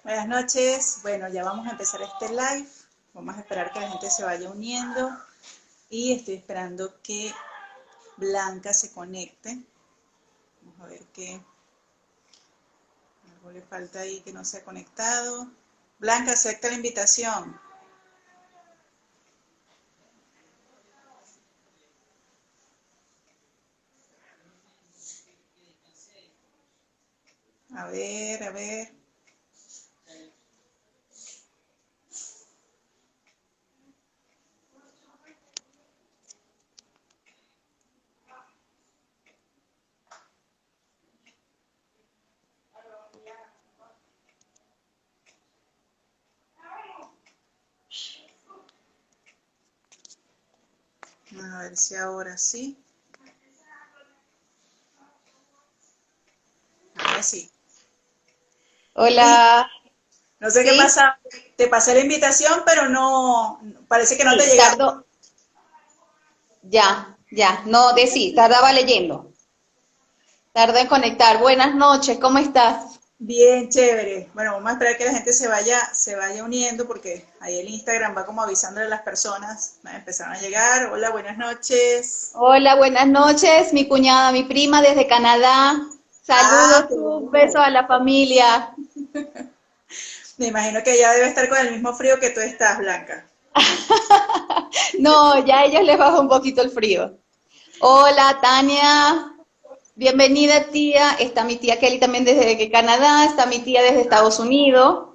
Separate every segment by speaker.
Speaker 1: Buenas noches. Bueno, ya vamos a empezar este live. Vamos a esperar que la gente se vaya uniendo. Y estoy esperando que Blanca se conecte. Vamos a ver qué algo le falta ahí que no se ha conectado. Blanca, acepta la invitación. A ver, a ver. A ver si ahora sí. Ahora sí. Oye,
Speaker 2: Hola,
Speaker 1: no sé qué
Speaker 2: sí,
Speaker 1: pasa. Te pasé la invitación, pero no, parece que no te
Speaker 2: sí,
Speaker 1: llegaba.
Speaker 2: tardo, ya, no, sí, tardaba leyendo, tardó en conectar. Buenas noches, ¿cómo estás?
Speaker 1: Bien, chévere. Bueno, vamos a esperar que la gente se vaya uniendo porque ahí el Instagram va como avisándole a las personas. Empezaron a llegar. Hola, buenas noches.
Speaker 2: Hola, buenas noches, mi cuñada, mi prima desde Canadá.
Speaker 1: Ah,
Speaker 2: Saludos,
Speaker 1: qué
Speaker 2: un beso
Speaker 1: bueno.
Speaker 2: a la familia.
Speaker 1: Me imagino que ella debe estar con el mismo frío que tú estás, Blanca.
Speaker 2: No, ya a ellos les bajó un poquito el frío. Hola, Tania, bienvenida tía. Está mi tía Kelly también desde Canadá, está mi tía desde Estados Unidos.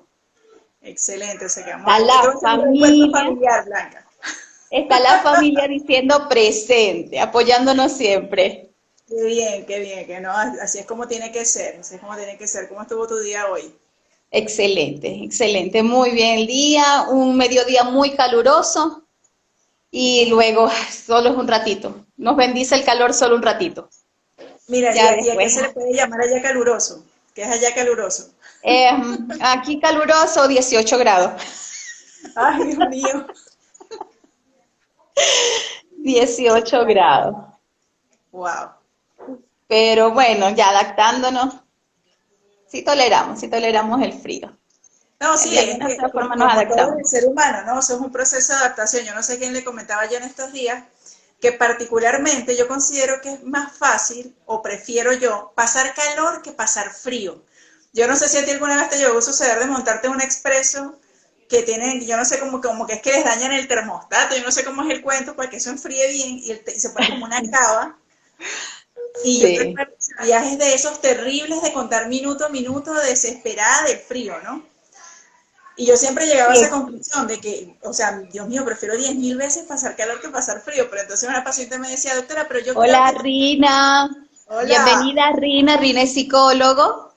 Speaker 1: Excelente. O sea que
Speaker 2: Está
Speaker 1: esto va
Speaker 2: la
Speaker 1: a ser un reencuentro
Speaker 2: familia.
Speaker 1: familiar, Blanca.
Speaker 2: Está la familia diciendo presente, apoyándonos siempre.
Speaker 1: Qué bien, que no, así es como tiene que ser, así es como tiene que ser. ¿Cómo estuvo tu día hoy?
Speaker 2: Excelente, excelente, muy bien el día, un mediodía muy caluroso y luego solo es un ratito. Nos bendice el calor solo un ratito.
Speaker 1: Mira,
Speaker 2: Ya
Speaker 1: y a qué
Speaker 2: después.
Speaker 1: se le puede llamar allá caluroso? ¿Qué es allá caluroso?
Speaker 2: Eh, Aquí caluroso, 18 grados.
Speaker 1: Ay, Dios mío.
Speaker 2: 18 grados.
Speaker 1: Wow.
Speaker 2: Pero bueno, ya adaptándonos, sí toleramos el frío.
Speaker 1: No, sí,
Speaker 2: De
Speaker 1: es
Speaker 2: alguna
Speaker 1: que
Speaker 2: otra forma nos
Speaker 1: como todo el
Speaker 2: adaptamos.
Speaker 1: ser humano, ¿no? Eso es un proceso de adaptación. Yo no sé quién le comentaba ya en estos días que particularmente yo considero que es más fácil, o prefiero yo, pasar calor que pasar frío. Yo no sé si a ti alguna vez te llegó a suceder de montarte en un expreso que tienen, yo no sé, como que es que les dañan el termostato, yo no sé cómo es el cuento para que eso enfríe bien y se pone como una cava. Y yo
Speaker 2: Sí.
Speaker 1: recuerdo viajes de esos terribles de contar minuto a minuto, desesperada del frío, ¿no? Y yo siempre llegaba a esa
Speaker 2: Sí.
Speaker 1: conclusión de que, o sea, Dios mío, prefiero 10.000 veces pasar calor que pasar frío. Pero entonces una paciente me decía, doctora, pero yo creo
Speaker 2: Hola
Speaker 1: que...
Speaker 2: Rina,
Speaker 1: Hola.
Speaker 2: bienvenida Rina, Rina es psicólogo,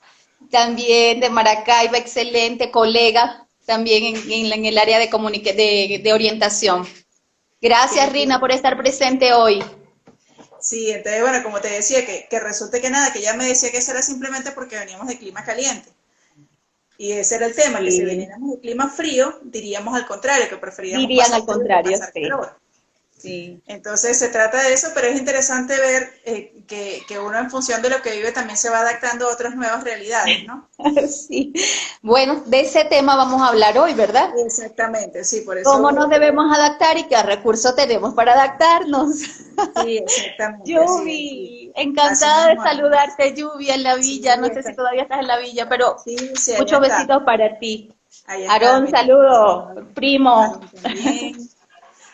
Speaker 2: también de Maracaibo, excelente colega, también en el área de orientación. Gracias
Speaker 1: Que,
Speaker 2: Rina por estar presente hoy.
Speaker 1: sí, entonces, bueno, como te decía, que resulta que nada, que ella me decía que eso era simplemente porque veníamos de clima caliente. Y ese era el tema, que si
Speaker 2: Sí,
Speaker 1: veníamos de clima frío, diríamos al contrario, que preferíamos
Speaker 2: dirían
Speaker 1: pasar
Speaker 2: al
Speaker 1: frío que
Speaker 2: contrario,
Speaker 1: pasar
Speaker 2: sí,
Speaker 1: calor.
Speaker 2: sí.
Speaker 1: Entonces se trata de eso, pero es interesante ver que uno en función de lo que vive también se va adaptando a otras nuevas realidades, ¿no?
Speaker 2: Sí. Bueno, de ese tema vamos a hablar hoy, ¿verdad?
Speaker 1: Exactamente, sí, por
Speaker 2: ¿Cómo nos
Speaker 1: eso,
Speaker 2: debemos adaptar y qué recursos tenemos para adaptarnos?
Speaker 1: sí, exactamente, así es, sí.
Speaker 2: Yubi,
Speaker 1: Así
Speaker 2: encantada de
Speaker 1: mismo es.
Speaker 2: saludarte, Yubi, en la villa.
Speaker 1: Sí,
Speaker 2: No sé si todavía estás en la villa, pero
Speaker 1: sí, sí, allá
Speaker 2: muchos
Speaker 1: está,
Speaker 2: besitos para ti.
Speaker 1: ahí está,
Speaker 2: Aarón,
Speaker 1: mira,
Speaker 2: saludos, primo.
Speaker 1: Aaron también.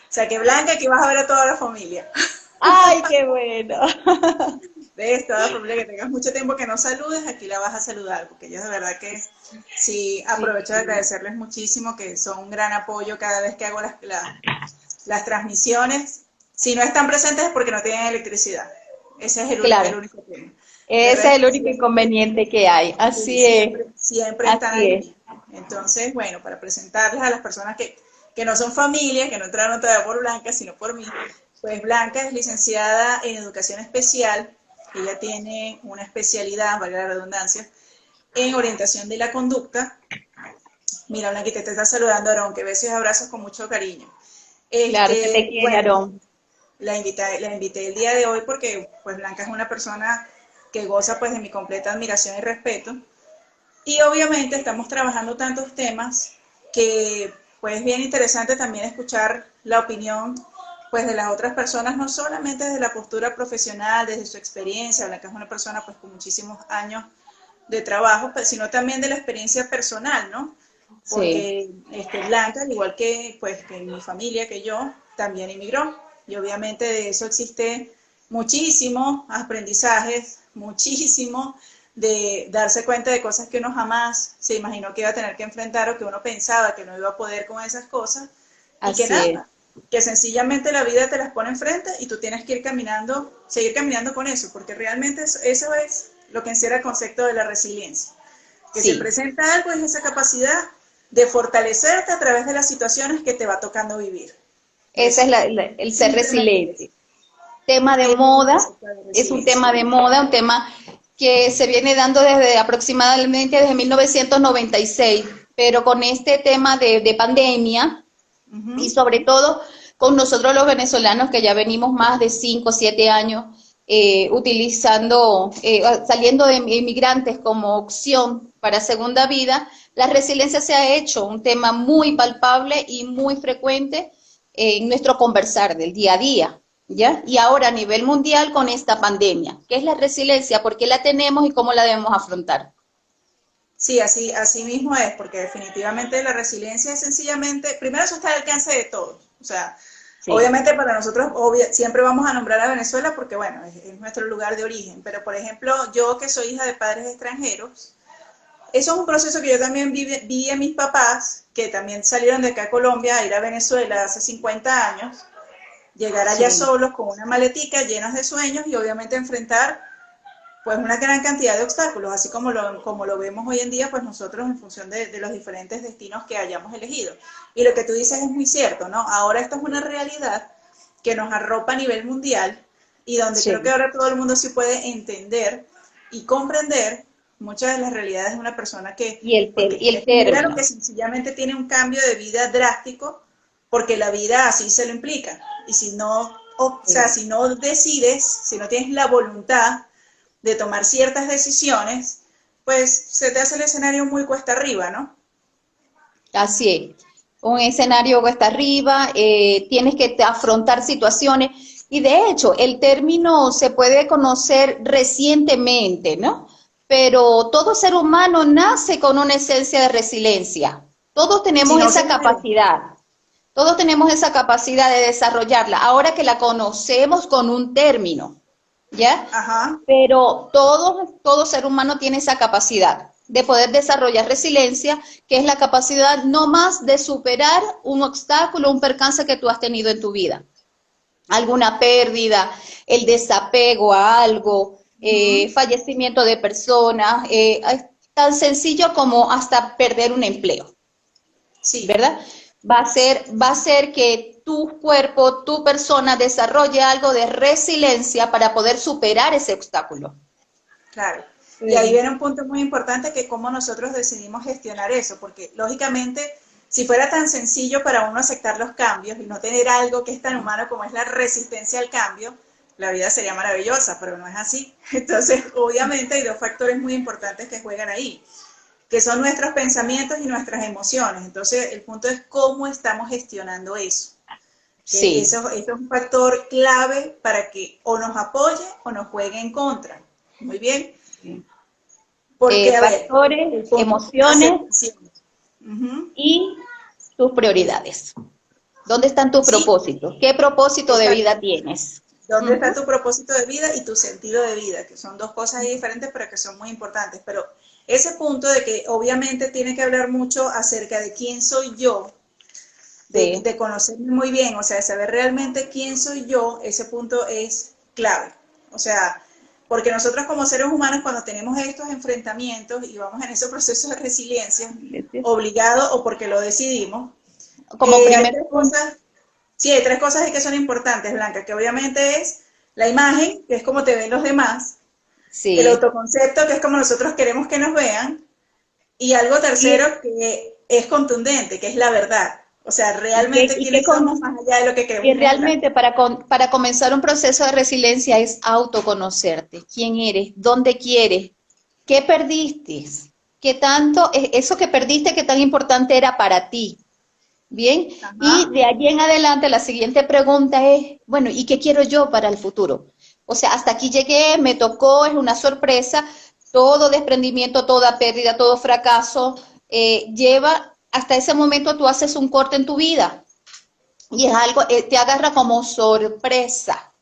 Speaker 1: O sea, que Blanca, aquí vas a ver a toda la familia.
Speaker 2: Ay, qué bueno.
Speaker 1: Ves, toda la familia que tengas mucho tiempo que no saludes, aquí la vas a saludar, porque ellos de verdad que sí, aprovecho de
Speaker 2: Sí,
Speaker 1: agradecerles muchísimo, que son un gran apoyo cada vez que hago las transmisiones. Si no están presentes es porque no tienen electricidad. Ese es el
Speaker 2: claro.
Speaker 1: único tema. De
Speaker 2: Ese es el
Speaker 1: resto,
Speaker 2: único inconveniente que hay.
Speaker 1: sí,
Speaker 2: Así es,
Speaker 1: siempre están
Speaker 2: así es.
Speaker 1: allí. Entonces, bueno, para presentarles a las personas que no son familia, que no entraron todavía por Blanca, sino por mí, pues Blanca es licenciada en educación especial. Ella tiene una especialidad, valga la redundancia, en orientación de la conducta. Mira, Blanquita, te está saludando Aarón, que besos y abrazos con mucho cariño.
Speaker 2: Claro que te quiere,
Speaker 1: Bueno,
Speaker 2: Aarón.
Speaker 1: la invité el día de hoy porque pues Blanca es una persona que goza pues de mi completa admiración y respeto. Y obviamente estamos trabajando tantos temas que pues es bien interesante también escuchar la opinión pues de las otras personas, no solamente desde la postura profesional, desde su experiencia, la que es una persona pues con muchísimos años de trabajo, pues, sino también de la experiencia personal, ¿no?
Speaker 2: Sí,
Speaker 1: Porque Blanca, al igual que pues que mi familia, que yo, también emigró. Y obviamente de eso existe muchísimos aprendizajes, muchísimo de darse cuenta de cosas que uno jamás se imaginó que iba a tener que enfrentar o que uno pensaba que no iba a poder con esas cosas y que
Speaker 2: así es.
Speaker 1: nada, que sencillamente la vida te las pone enfrente y tú tienes que ir caminando, seguir caminando con eso, porque realmente eso es lo que encierra el concepto de la resiliencia, que se
Speaker 2: Sí,
Speaker 1: presenta algo es esa capacidad de fortalecerte a través de las situaciones que te va tocando vivir.
Speaker 2: ese es
Speaker 1: Eso,
Speaker 2: el ser
Speaker 1: simplemente eso.
Speaker 2: resiliente. Tema de
Speaker 1: Ese es el
Speaker 2: moda,
Speaker 1: concepto de
Speaker 2: es un
Speaker 1: resiliencia.
Speaker 2: tema de moda, un tema que se viene dando desde aproximadamente desde 1996, pero con este tema de pandemia y
Speaker 1: Ujú.
Speaker 2: sobre todo con nosotros los venezolanos que ya venimos más de 5 o 7 años utilizando, saliendo de inmigrantes como opción para segunda vida, la resiliencia se ha hecho un tema muy palpable y muy frecuente en nuestro conversar del día a día. ¿Ya? Y ahora a nivel mundial con esta pandemia, ¿qué es la resiliencia? ¿Por qué la tenemos y cómo la debemos afrontar?
Speaker 1: Sí, así mismo es, porque definitivamente la resiliencia es sencillamente, primero eso está al alcance de todos. O sea,
Speaker 2: Sí,
Speaker 1: obviamente para nosotros siempre vamos a nombrar a Venezuela porque, bueno, es nuestro lugar de origen. Pero, por ejemplo, yo que soy hija de padres extranjeros, eso es un proceso que yo también vi en mis papás, que también salieron de acá a Colombia a ir a Venezuela hace 50 años, llegar allá
Speaker 2: sí,
Speaker 1: solos con una maletica llenos de sueños y obviamente enfrentar pues una gran cantidad de obstáculos, así como lo vemos hoy en día, pues nosotros en función de los diferentes destinos que hayamos elegido. Y lo que tú dices es muy cierto, ¿no? Ahora esto es una realidad que nos arropa a nivel mundial y donde creo que
Speaker 2: sí.
Speaker 1: ahora todo el mundo sí puede entender y comprender muchas de las realidades de una persona que, pues, que
Speaker 2: Y
Speaker 1: quiere
Speaker 2: el
Speaker 1: emigrar o que
Speaker 2: término.
Speaker 1: sencillamente tiene un cambio de vida drástico porque la vida así se lo implica. Y si no, o sea,
Speaker 2: Sí.
Speaker 1: si no decides, si no tienes la voluntad de tomar ciertas decisiones, pues se te hace el escenario muy cuesta arriba, ¿no?
Speaker 2: Así es. Un escenario cuesta arriba, tienes que afrontar situaciones y de hecho el término se puede conocer recientemente, ¿no? Pero todo ser humano nace con una esencia de resiliencia. Todos
Speaker 1: Si
Speaker 2: tenemos
Speaker 1: no se
Speaker 2: esa
Speaker 1: muere.
Speaker 2: capacidad, todos tenemos esa capacidad de desarrollarla. Ahora que la conocemos con un término, ¿ya?
Speaker 1: Ajá.
Speaker 2: Pero todo ser humano tiene esa capacidad de poder desarrollar resiliencia, que es la capacidad no más de superar un obstáculo, un percance que tú has tenido en tu vida. Alguna pérdida, el desapego a algo,
Speaker 1: Uh-huh.
Speaker 2: fallecimiento de personas, tan sencillo como hasta perder un empleo,
Speaker 1: Sí,
Speaker 2: ¿verdad? Va a ser que tu cuerpo, tu persona desarrolle algo de resiliencia para poder superar ese obstáculo.
Speaker 1: claro. Y ahí
Speaker 2: Sí,
Speaker 1: viene un punto muy importante que cómo nosotros decidimos gestionar eso, porque lógicamente si fuera tan sencillo para uno aceptar los cambios y no tener algo que es tan humano como es la resistencia al cambio, la vida sería maravillosa, pero no es así. Entonces, obviamente hay dos factores muy importantes que juegan ahí, que son nuestros pensamientos y nuestras emociones. Entonces, el punto es cómo estamos gestionando eso. Que
Speaker 2: sí.
Speaker 1: eso es un factor clave para que o nos apoye o nos juegue en contra. Muy bien.
Speaker 2: Sí.
Speaker 1: Porque, a ver,
Speaker 2: Factores,
Speaker 1: el punto es
Speaker 2: emociones
Speaker 1: aceptación. Uh-huh.
Speaker 2: y tus prioridades. ¿Dónde están tus
Speaker 1: Sí,
Speaker 2: propósitos? ¿Qué propósito de
Speaker 1: exacto.
Speaker 2: vida tienes?
Speaker 1: ¿Dónde está
Speaker 2: Ujú.
Speaker 1: tu propósito de vida y tu sentido de vida? Que son dos cosas ahí diferentes, pero que son muy importantes. Pero ese punto de que obviamente tiene que hablar mucho acerca de quién soy yo,
Speaker 2: Sí,
Speaker 1: de conocerme muy bien, o sea, de saber realmente quién soy yo, ese punto es clave. O sea, porque nosotros como seres humanos cuando tenemos estos enfrentamientos y vamos en ese proceso de resiliencia, obligado o porque lo decidimos,
Speaker 2: como
Speaker 1: hay
Speaker 2: primer
Speaker 1: tres
Speaker 2: punto,
Speaker 1: cosas, sí, hay tres cosas ahí que son importantes, Blanca, que obviamente es la imagen, que es como te ven los demás, el
Speaker 2: sí.
Speaker 1: autoconcepto, que es como nosotros queremos que nos vean, y algo
Speaker 2: Y,
Speaker 1: tercero que es contundente, que es la verdad. O sea,
Speaker 2: y que,
Speaker 1: realmente
Speaker 2: y que
Speaker 1: quiénes somos más allá de lo que
Speaker 2: y
Speaker 1: queremos mostrar.
Speaker 2: realmente para comenzar un proceso de resiliencia es autoconocerte. ¿Quién eres? ¿Dónde quieres? ¿Qué perdiste? qué tanto, eso que perdiste, qué tan importante era para ti. Bien, y
Speaker 1: Ajá,
Speaker 2: de allí en adelante la siguiente pregunta es, bueno, ¿y qué quiero yo para el futuro? O sea, hasta aquí llegué, me tocó, es una sorpresa, todo desprendimiento, toda pérdida, todo fracaso, lleva, hasta ese momento tú haces un corte en tu vida y es algo, te agarra como sorpresa.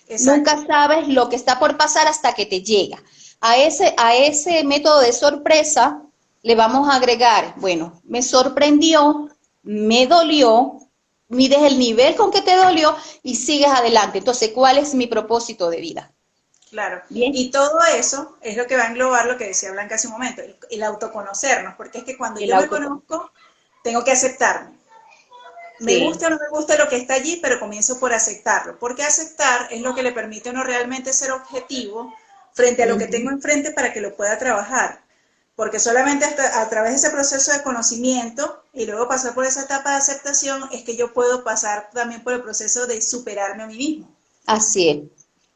Speaker 1: exacto.
Speaker 2: Nunca sabes lo que está por pasar hasta que te llega. A ese método de sorpresa le vamos a agregar, bueno, me sorprendió, me dolió, mides el nivel con que te dolió y sigues adelante. Entonces, ¿cuál es mi propósito de vida?
Speaker 1: Claro,
Speaker 2: Bien,
Speaker 1: y todo eso es lo que va a englobar lo que decía Blanca hace un momento, el autoconocernos, porque es que cuando
Speaker 2: el
Speaker 1: yo me
Speaker 2: autoconocimiento.
Speaker 1: conozco, tengo que aceptarme. Me
Speaker 2: Sí.
Speaker 1: gusta o no me gusta lo que está allí, pero comienzo por aceptarlo, porque aceptar es lo que le permite a uno realmente ser objetivo frente a lo que tengo
Speaker 2: Ujú.
Speaker 1: enfrente para que lo pueda trabajar. Porque solamente hasta a través de ese proceso de conocimiento y luego pasar por esa etapa de aceptación es que yo puedo pasar también por el proceso de superarme a mí mismo,
Speaker 2: Así es,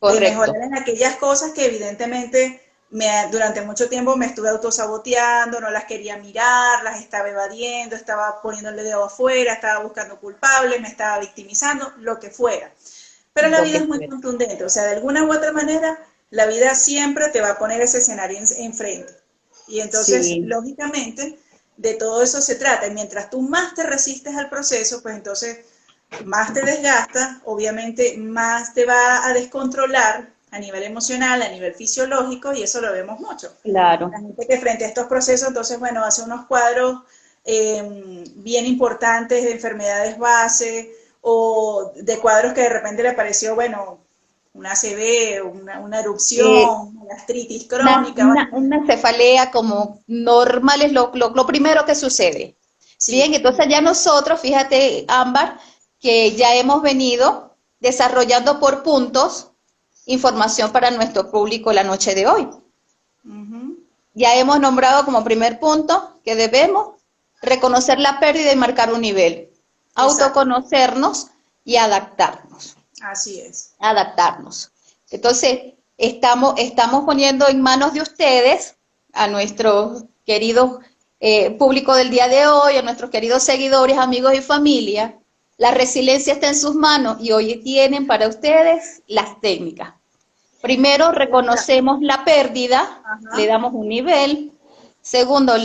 Speaker 1: de mejorar
Speaker 2: correcto.
Speaker 1: en aquellas cosas que evidentemente durante mucho tiempo me estuve autosaboteando, no las quería mirar, las estaba evadiendo, estaba poniéndole el dedo afuera, estaba buscando culpables, me estaba victimizando, lo que fuera. Pero la
Speaker 2: Lo
Speaker 1: vida
Speaker 2: que
Speaker 1: es muy
Speaker 2: fuera.
Speaker 1: contundente, o sea, de alguna u otra manera, la vida siempre te va a poner ese escenario enfrente. Y entonces,
Speaker 2: Sí.
Speaker 1: lógicamente, de todo eso se trata. Y mientras tú más te resistes al proceso, pues entonces más te desgasta, obviamente más te va a descontrolar a nivel emocional, a nivel fisiológico, y eso lo vemos mucho. La
Speaker 2: Claro.
Speaker 1: gente que frente a estos procesos, entonces, bueno, hace unos cuadros bien importantes de enfermedades base o de cuadros que de repente le apareció, bueno, una ACV, una
Speaker 2: Eh,
Speaker 1: erupción, una gastritis crónica.
Speaker 2: una cefalea como normal es lo primero que sucede. Bien,
Speaker 1: Sí,
Speaker 2: entonces ya nosotros, fíjate, Ámbar, que ya hemos venido desarrollando por puntos información para nuestro público la noche de hoy.
Speaker 1: uh-huh,
Speaker 2: Ya hemos nombrado como primer punto que debemos reconocer la pérdida y marcar un nivel,
Speaker 1: exacto,
Speaker 2: autoconocernos y adaptarnos.
Speaker 1: así es.
Speaker 2: Adaptarnos. Entonces, estamos poniendo en manos de ustedes, a nuestros queridos público del día de hoy, a nuestros queridos seguidores, amigos y familia. La resiliencia está en sus manos y hoy tienen para ustedes las técnicas. Primero, reconocemos la pérdida, le
Speaker 1: Ajá,
Speaker 2: damos un nivel. Segundo,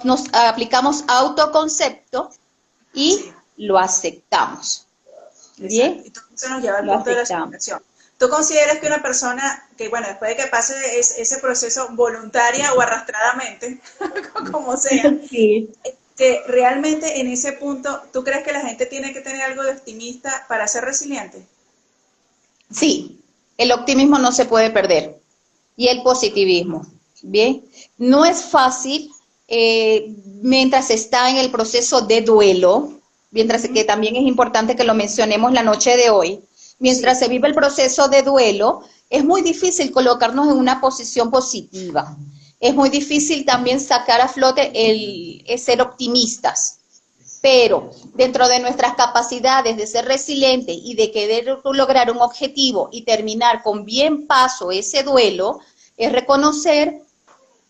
Speaker 2: nos aplicamos autoconcepto y
Speaker 1: sí.
Speaker 2: lo aceptamos.
Speaker 1: Exacto.
Speaker 2: Bien,
Speaker 1: Y todo eso nos lleva al
Speaker 2: lo
Speaker 1: punto de la
Speaker 2: aceptamos.
Speaker 1: aceptación. ¿Tú consideras que una persona que, bueno, después de que pase ese proceso voluntaria o arrastradamente, como sea,
Speaker 2: Sí,
Speaker 1: que realmente en ese punto, ¿tú crees que la gente tiene que tener algo de optimista para ser resiliente?
Speaker 2: sí, el optimismo no se puede perder y el positivismo. Bien, no es fácil mientras está en el proceso de duelo, mientras que
Speaker 1: Ujú,
Speaker 2: también es importante que lo mencionemos la noche de hoy, mientras
Speaker 1: sí,
Speaker 2: se vive el proceso de duelo, es muy difícil colocarnos en una posición positiva. Es muy difícil también sacar a flote el ser optimistas. Pero dentro de nuestras capacidades de ser resilientes y de querer lograr un objetivo y terminar con bien paso ese duelo, es reconocer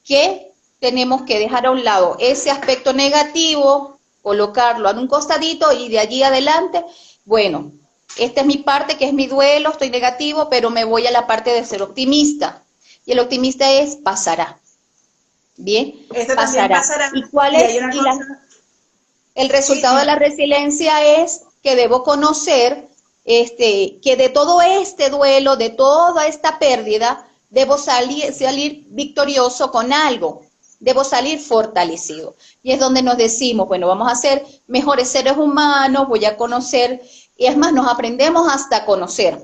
Speaker 2: que tenemos que dejar a un lado ese aspecto negativo, colocarlo en un costadito y de allí adelante, bueno, esta es mi parte, que es mi duelo, estoy negativo, pero me voy a la parte de ser optimista. Y el optimista es pasará. Bien,
Speaker 1: esto también
Speaker 2: pasará.
Speaker 1: pasará
Speaker 2: ¿Y cuál
Speaker 1: y
Speaker 2: es?
Speaker 1: hay una
Speaker 2: Y la,
Speaker 1: cosa,
Speaker 2: el
Speaker 1: sí,
Speaker 2: resultado de la
Speaker 1: dime.
Speaker 2: resiliencia es que debo conocer que de todo este duelo, de toda esta pérdida, debo salir victorioso con algo, debo salir fortalecido. Y es donde nos decimos, bueno, vamos a ser mejores seres humanos, voy a conocer, y es más, nos aprendemos hasta conocer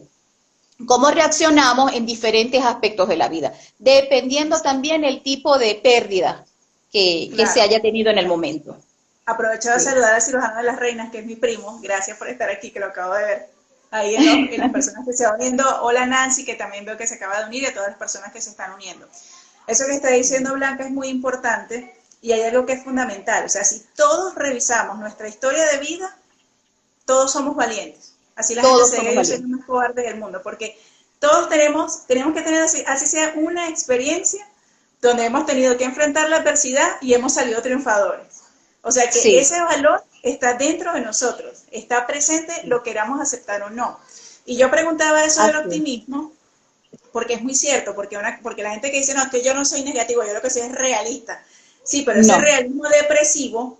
Speaker 2: cómo reaccionamos en diferentes aspectos de la vida, dependiendo también el tipo de pérdida que se
Speaker 1: Claro.
Speaker 2: haya tenido en el momento.
Speaker 1: Aprovecho de
Speaker 2: Sí.
Speaker 1: saludar al cirujano de las reinas, que es mi primo. Gracias por estar aquí, que lo acabo de ver. Ahí en las personas que se van uniendo. Hola Nancy, que también veo que se acaba de unir, y a todas las personas que se están uniendo. Eso que está diciendo Blanca es muy importante y hay algo que es fundamental. O sea, si todos revisamos nuestra historia de vida, todos somos valientes. Así la gente
Speaker 2: Todos
Speaker 1: se diga
Speaker 2: somos
Speaker 1: yo soy el
Speaker 2: valientes.
Speaker 1: más cobarde del mundo, porque todos tenemos que tener así sea una experiencia donde hemos tenido que enfrentar la adversidad y hemos salido triunfadores. O sea que ese valor está dentro de nosotros, está presente, lo queramos aceptar o no. Y yo preguntaba eso del optimismo, porque es muy cierto, porque la gente que dice, no, es que yo no soy negativo, yo lo que soy es realista. Sí, pero ese realismo depresivo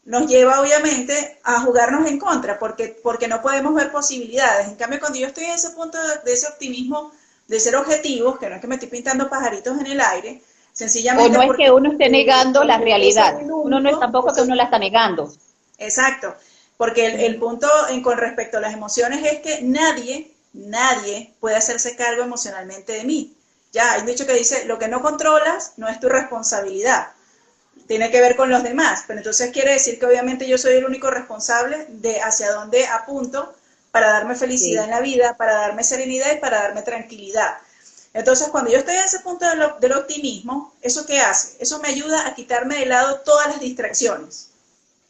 Speaker 1: nos lleva obviamente a jugarnos en contra, porque no podemos ver posibilidades. En cambio, cuando yo estoy en ese punto de ese optimismo, de ser objetivos, que no es que me estoy pintando pajaritos en el aire, sencillamente
Speaker 2: o no es que uno esté negando la realidad, uno no es tampoco que uno la está negando.
Speaker 1: Exacto, porque el punto con respecto a las emociones es que nadie puede hacerse cargo emocionalmente de mí. Ya, hay un dicho que dice, lo que no controlas no es tu responsabilidad, tiene que ver con los demás, pero entonces quiere decir que obviamente yo soy el único responsable de hacia dónde apunto para darme felicidad en la vida, para darme serenidad y para darme tranquilidad. Entonces, cuando yo estoy en ese punto del optimismo, ¿eso qué hace? Eso me ayuda a quitarme de lado todas las distracciones.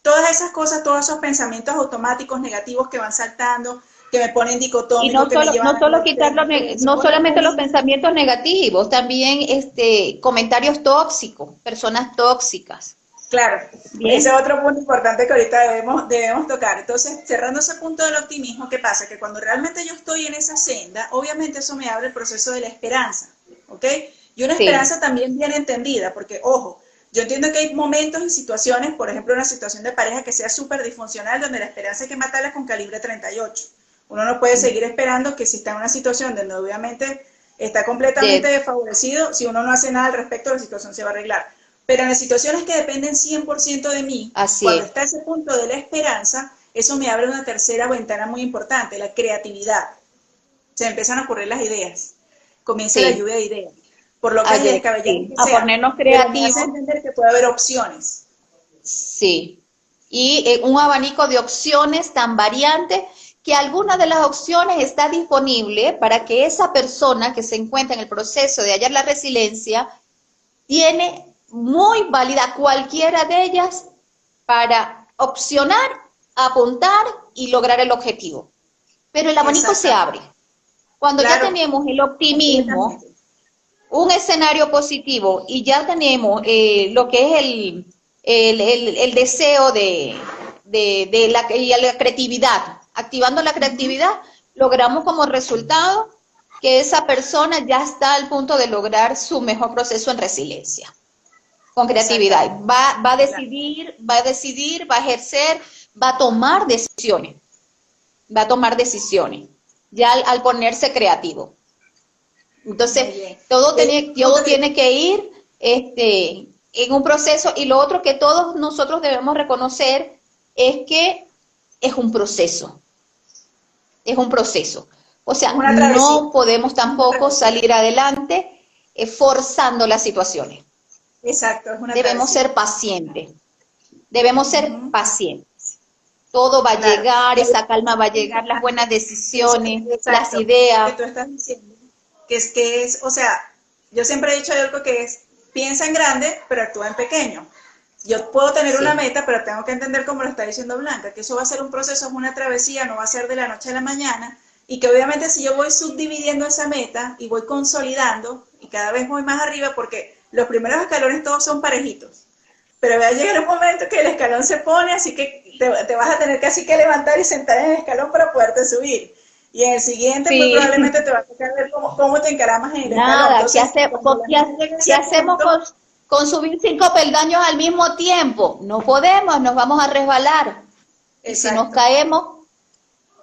Speaker 1: Todas esas cosas, todos esos pensamientos automáticos negativos que van saltando, que me ponen dicotómico, que me llevan
Speaker 2: no solamente los pensamientos negativos, también comentarios tóxicos, personas tóxicas.
Speaker 1: Claro, bien. Ese es otro punto importante que ahorita debemos tocar. Entonces, cerrando ese punto del optimismo, ¿qué pasa? Que cuando realmente yo estoy en esa senda, obviamente eso me abre el proceso de la esperanza, ¿ok? Y una esperanza también bien entendida, porque, ojo, yo entiendo que hay momentos y situaciones, por ejemplo, una situación de pareja que sea súper disfuncional, donde la esperanza hay que matarla con calibre 38. Uno no puede seguir esperando que si está en una situación donde obviamente está completamente desfavorecido, si uno no hace nada al respecto, la situación se va a arreglar. Pero en las situaciones que dependen 100% de mí, cuando está ese punto de la esperanza, eso me abre una tercera ventana muy importante, la creatividad. Se empiezan a ocurrir las ideas, comienza la lluvia de ideas. Por lo que descabellado que sea,
Speaker 2: ponernos creativos.
Speaker 1: Pero me hace entender que puede haber opciones.
Speaker 2: Sí, y un abanico de opciones tan variante que alguna de las opciones está disponible para que esa persona que se encuentra en el proceso de hallar la resiliencia tiene muy válida cualquiera de ellas para opcionar, apuntar y lograr el objetivo. Pero el abanico se abre. Cuando ya tenemos el optimismo, un escenario positivo y ya tenemos lo que es el deseo de la creatividad, activando la creatividad, logramos como resultado que esa persona ya está al punto de lograr su mejor proceso en resiliencia. Con creatividad. Va a decidir, va a ejercer, va a tomar decisiones. Ya al ponerse creativo. Entonces, todo tiene que ir en un proceso, y lo otro que todos nosotros debemos reconocer es que es un proceso. Es un proceso. O sea, no podemos tampoco salir adelante forzando las situaciones.
Speaker 1: Exacto, es una
Speaker 2: Debemos ser pacientes. Debemos ser pacientes. Todo va a llegar, esa calma va a llegar, las buenas decisiones, las ideas.
Speaker 1: Que tú estás diciendo, o sea, yo siempre he dicho algo que es, piensa en grande, pero actúa en pequeño. Yo puedo tener una meta, pero tengo que entender, como lo está diciendo Blanca, que eso va a ser un proceso, es una travesía, no va a ser de la noche a la mañana, y que obviamente si yo voy subdividiendo esa meta y voy consolidando, y cada vez voy más arriba, porque los primeros escalones todos son parejitos, pero va a llegar un momento que el escalón se pone, así que te vas a tener casi que levantar y sentar en el escalón para poderte subir. Y en el siguiente, pues probablemente te va a tocar ver cómo te encaramas en el escalón. Entonces,
Speaker 2: ¿qué hacemos con subir 5 peldaños al mismo tiempo? No podemos, nos vamos a resbalar. Y si nos caemos,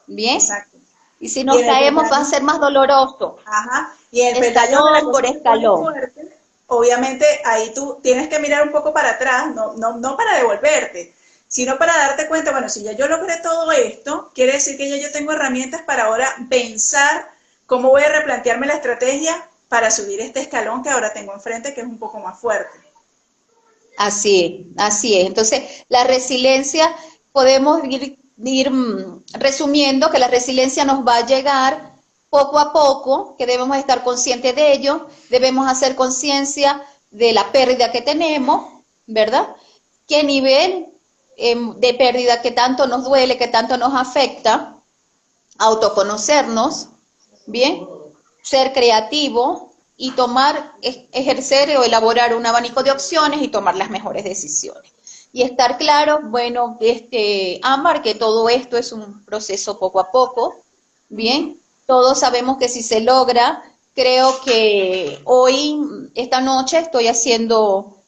Speaker 2: bien. Exacto. Y si nos caemos va a ser más doloroso.
Speaker 1: Ajá. Y el
Speaker 2: escalón por escalón.
Speaker 1: Fuerte, obviamente ahí tú tienes que mirar un poco para atrás, no para devolverte, sino para darte cuenta, bueno, si ya yo logré todo esto, quiere decir que ya yo tengo herramientas para ahora pensar cómo voy a replantearme la estrategia para subir este escalón que ahora tengo enfrente, que es un poco más fuerte.
Speaker 2: Así es. Entonces, la resiliencia, podemos ir resumiendo que la resiliencia nos va a llegar poco a poco, que debemos estar conscientes de ello, debemos hacer conciencia de la pérdida que tenemos, ¿verdad? ¿Qué nivel de pérdida que tanto nos duele, que tanto nos afecta? Autoconocernos, ¿bien? Ser creativo y tomar, ejercer o elaborar un abanico de opciones y tomar las mejores decisiones. Y estar claro, bueno, Ámbar, que todo esto es un proceso poco a poco, ¿bien? Todos sabemos que si se logra, creo que hoy, esta noche, estoy haciendo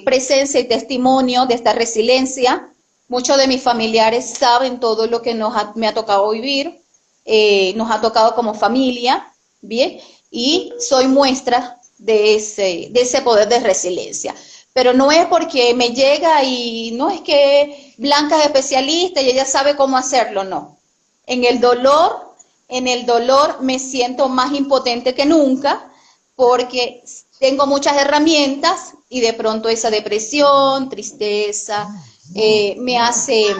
Speaker 2: presencia y testimonio de esta resiliencia. Muchos de mis familiares saben todo lo que me ha tocado vivir, nos ha tocado como familia, ¿bien? Y soy muestra de ese poder de resiliencia. Pero no es porque me llega y no es que Blanca es especialista y ella sabe cómo hacerlo, no. En el dolor me siento más impotente que nunca porque tengo muchas herramientas y de pronto esa depresión, tristeza, me hace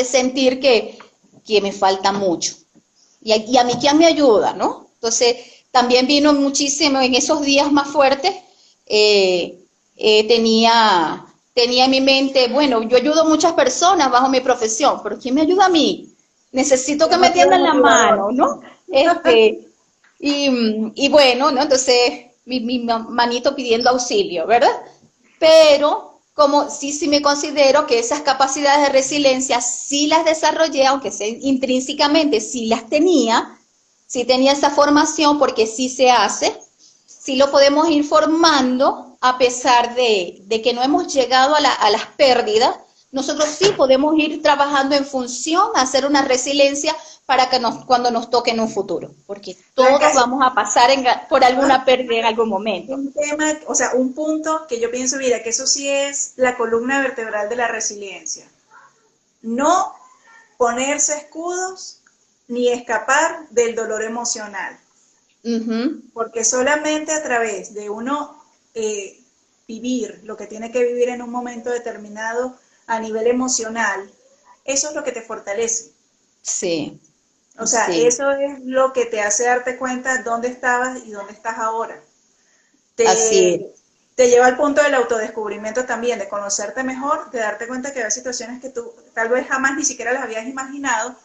Speaker 2: sentir que me falta mucho. Y a mí, ¿quién me ayuda, no? Entonces, también vino muchísimo en esos días más fuertes, tenía en mi mente, bueno, yo ayudo a muchas personas bajo mi profesión, pero ¿quién me ayuda a mí? Necesito que me tiendan la mano, ¿no? Y bueno, ¿no? Entonces, mi manito pidiendo auxilio, ¿verdad? Pero como sí me considero que esas capacidades de resiliencia sí las desarrollé, aunque sea intrínsecamente sí las tenía, sí tenía esa formación porque sí se hace, sí lo podemos ir formando a pesar de que no hemos llegado a las pérdidas. Nosotros sí podemos ir trabajando en función a hacer una resiliencia para que cuando nos toque en un futuro, porque todos vamos a pasar por alguna pérdida en algún momento.
Speaker 1: Un tema, o sea, un punto que yo pienso, mira, que eso sí es la columna vertebral de la resiliencia. No ponerse escudos ni escapar del dolor emocional. Porque solamente a través de uno vivir lo que tiene que vivir en un momento determinado a nivel emocional, eso es lo que te fortalece.
Speaker 2: Sí.
Speaker 1: O sea, sí, eso es lo que te hace darte cuenta dónde estabas y dónde estás ahora. Te lleva al punto del autodescubrimiento también, de conocerte mejor, de darte cuenta que hay situaciones que tú tal vez jamás ni siquiera las habías imaginado,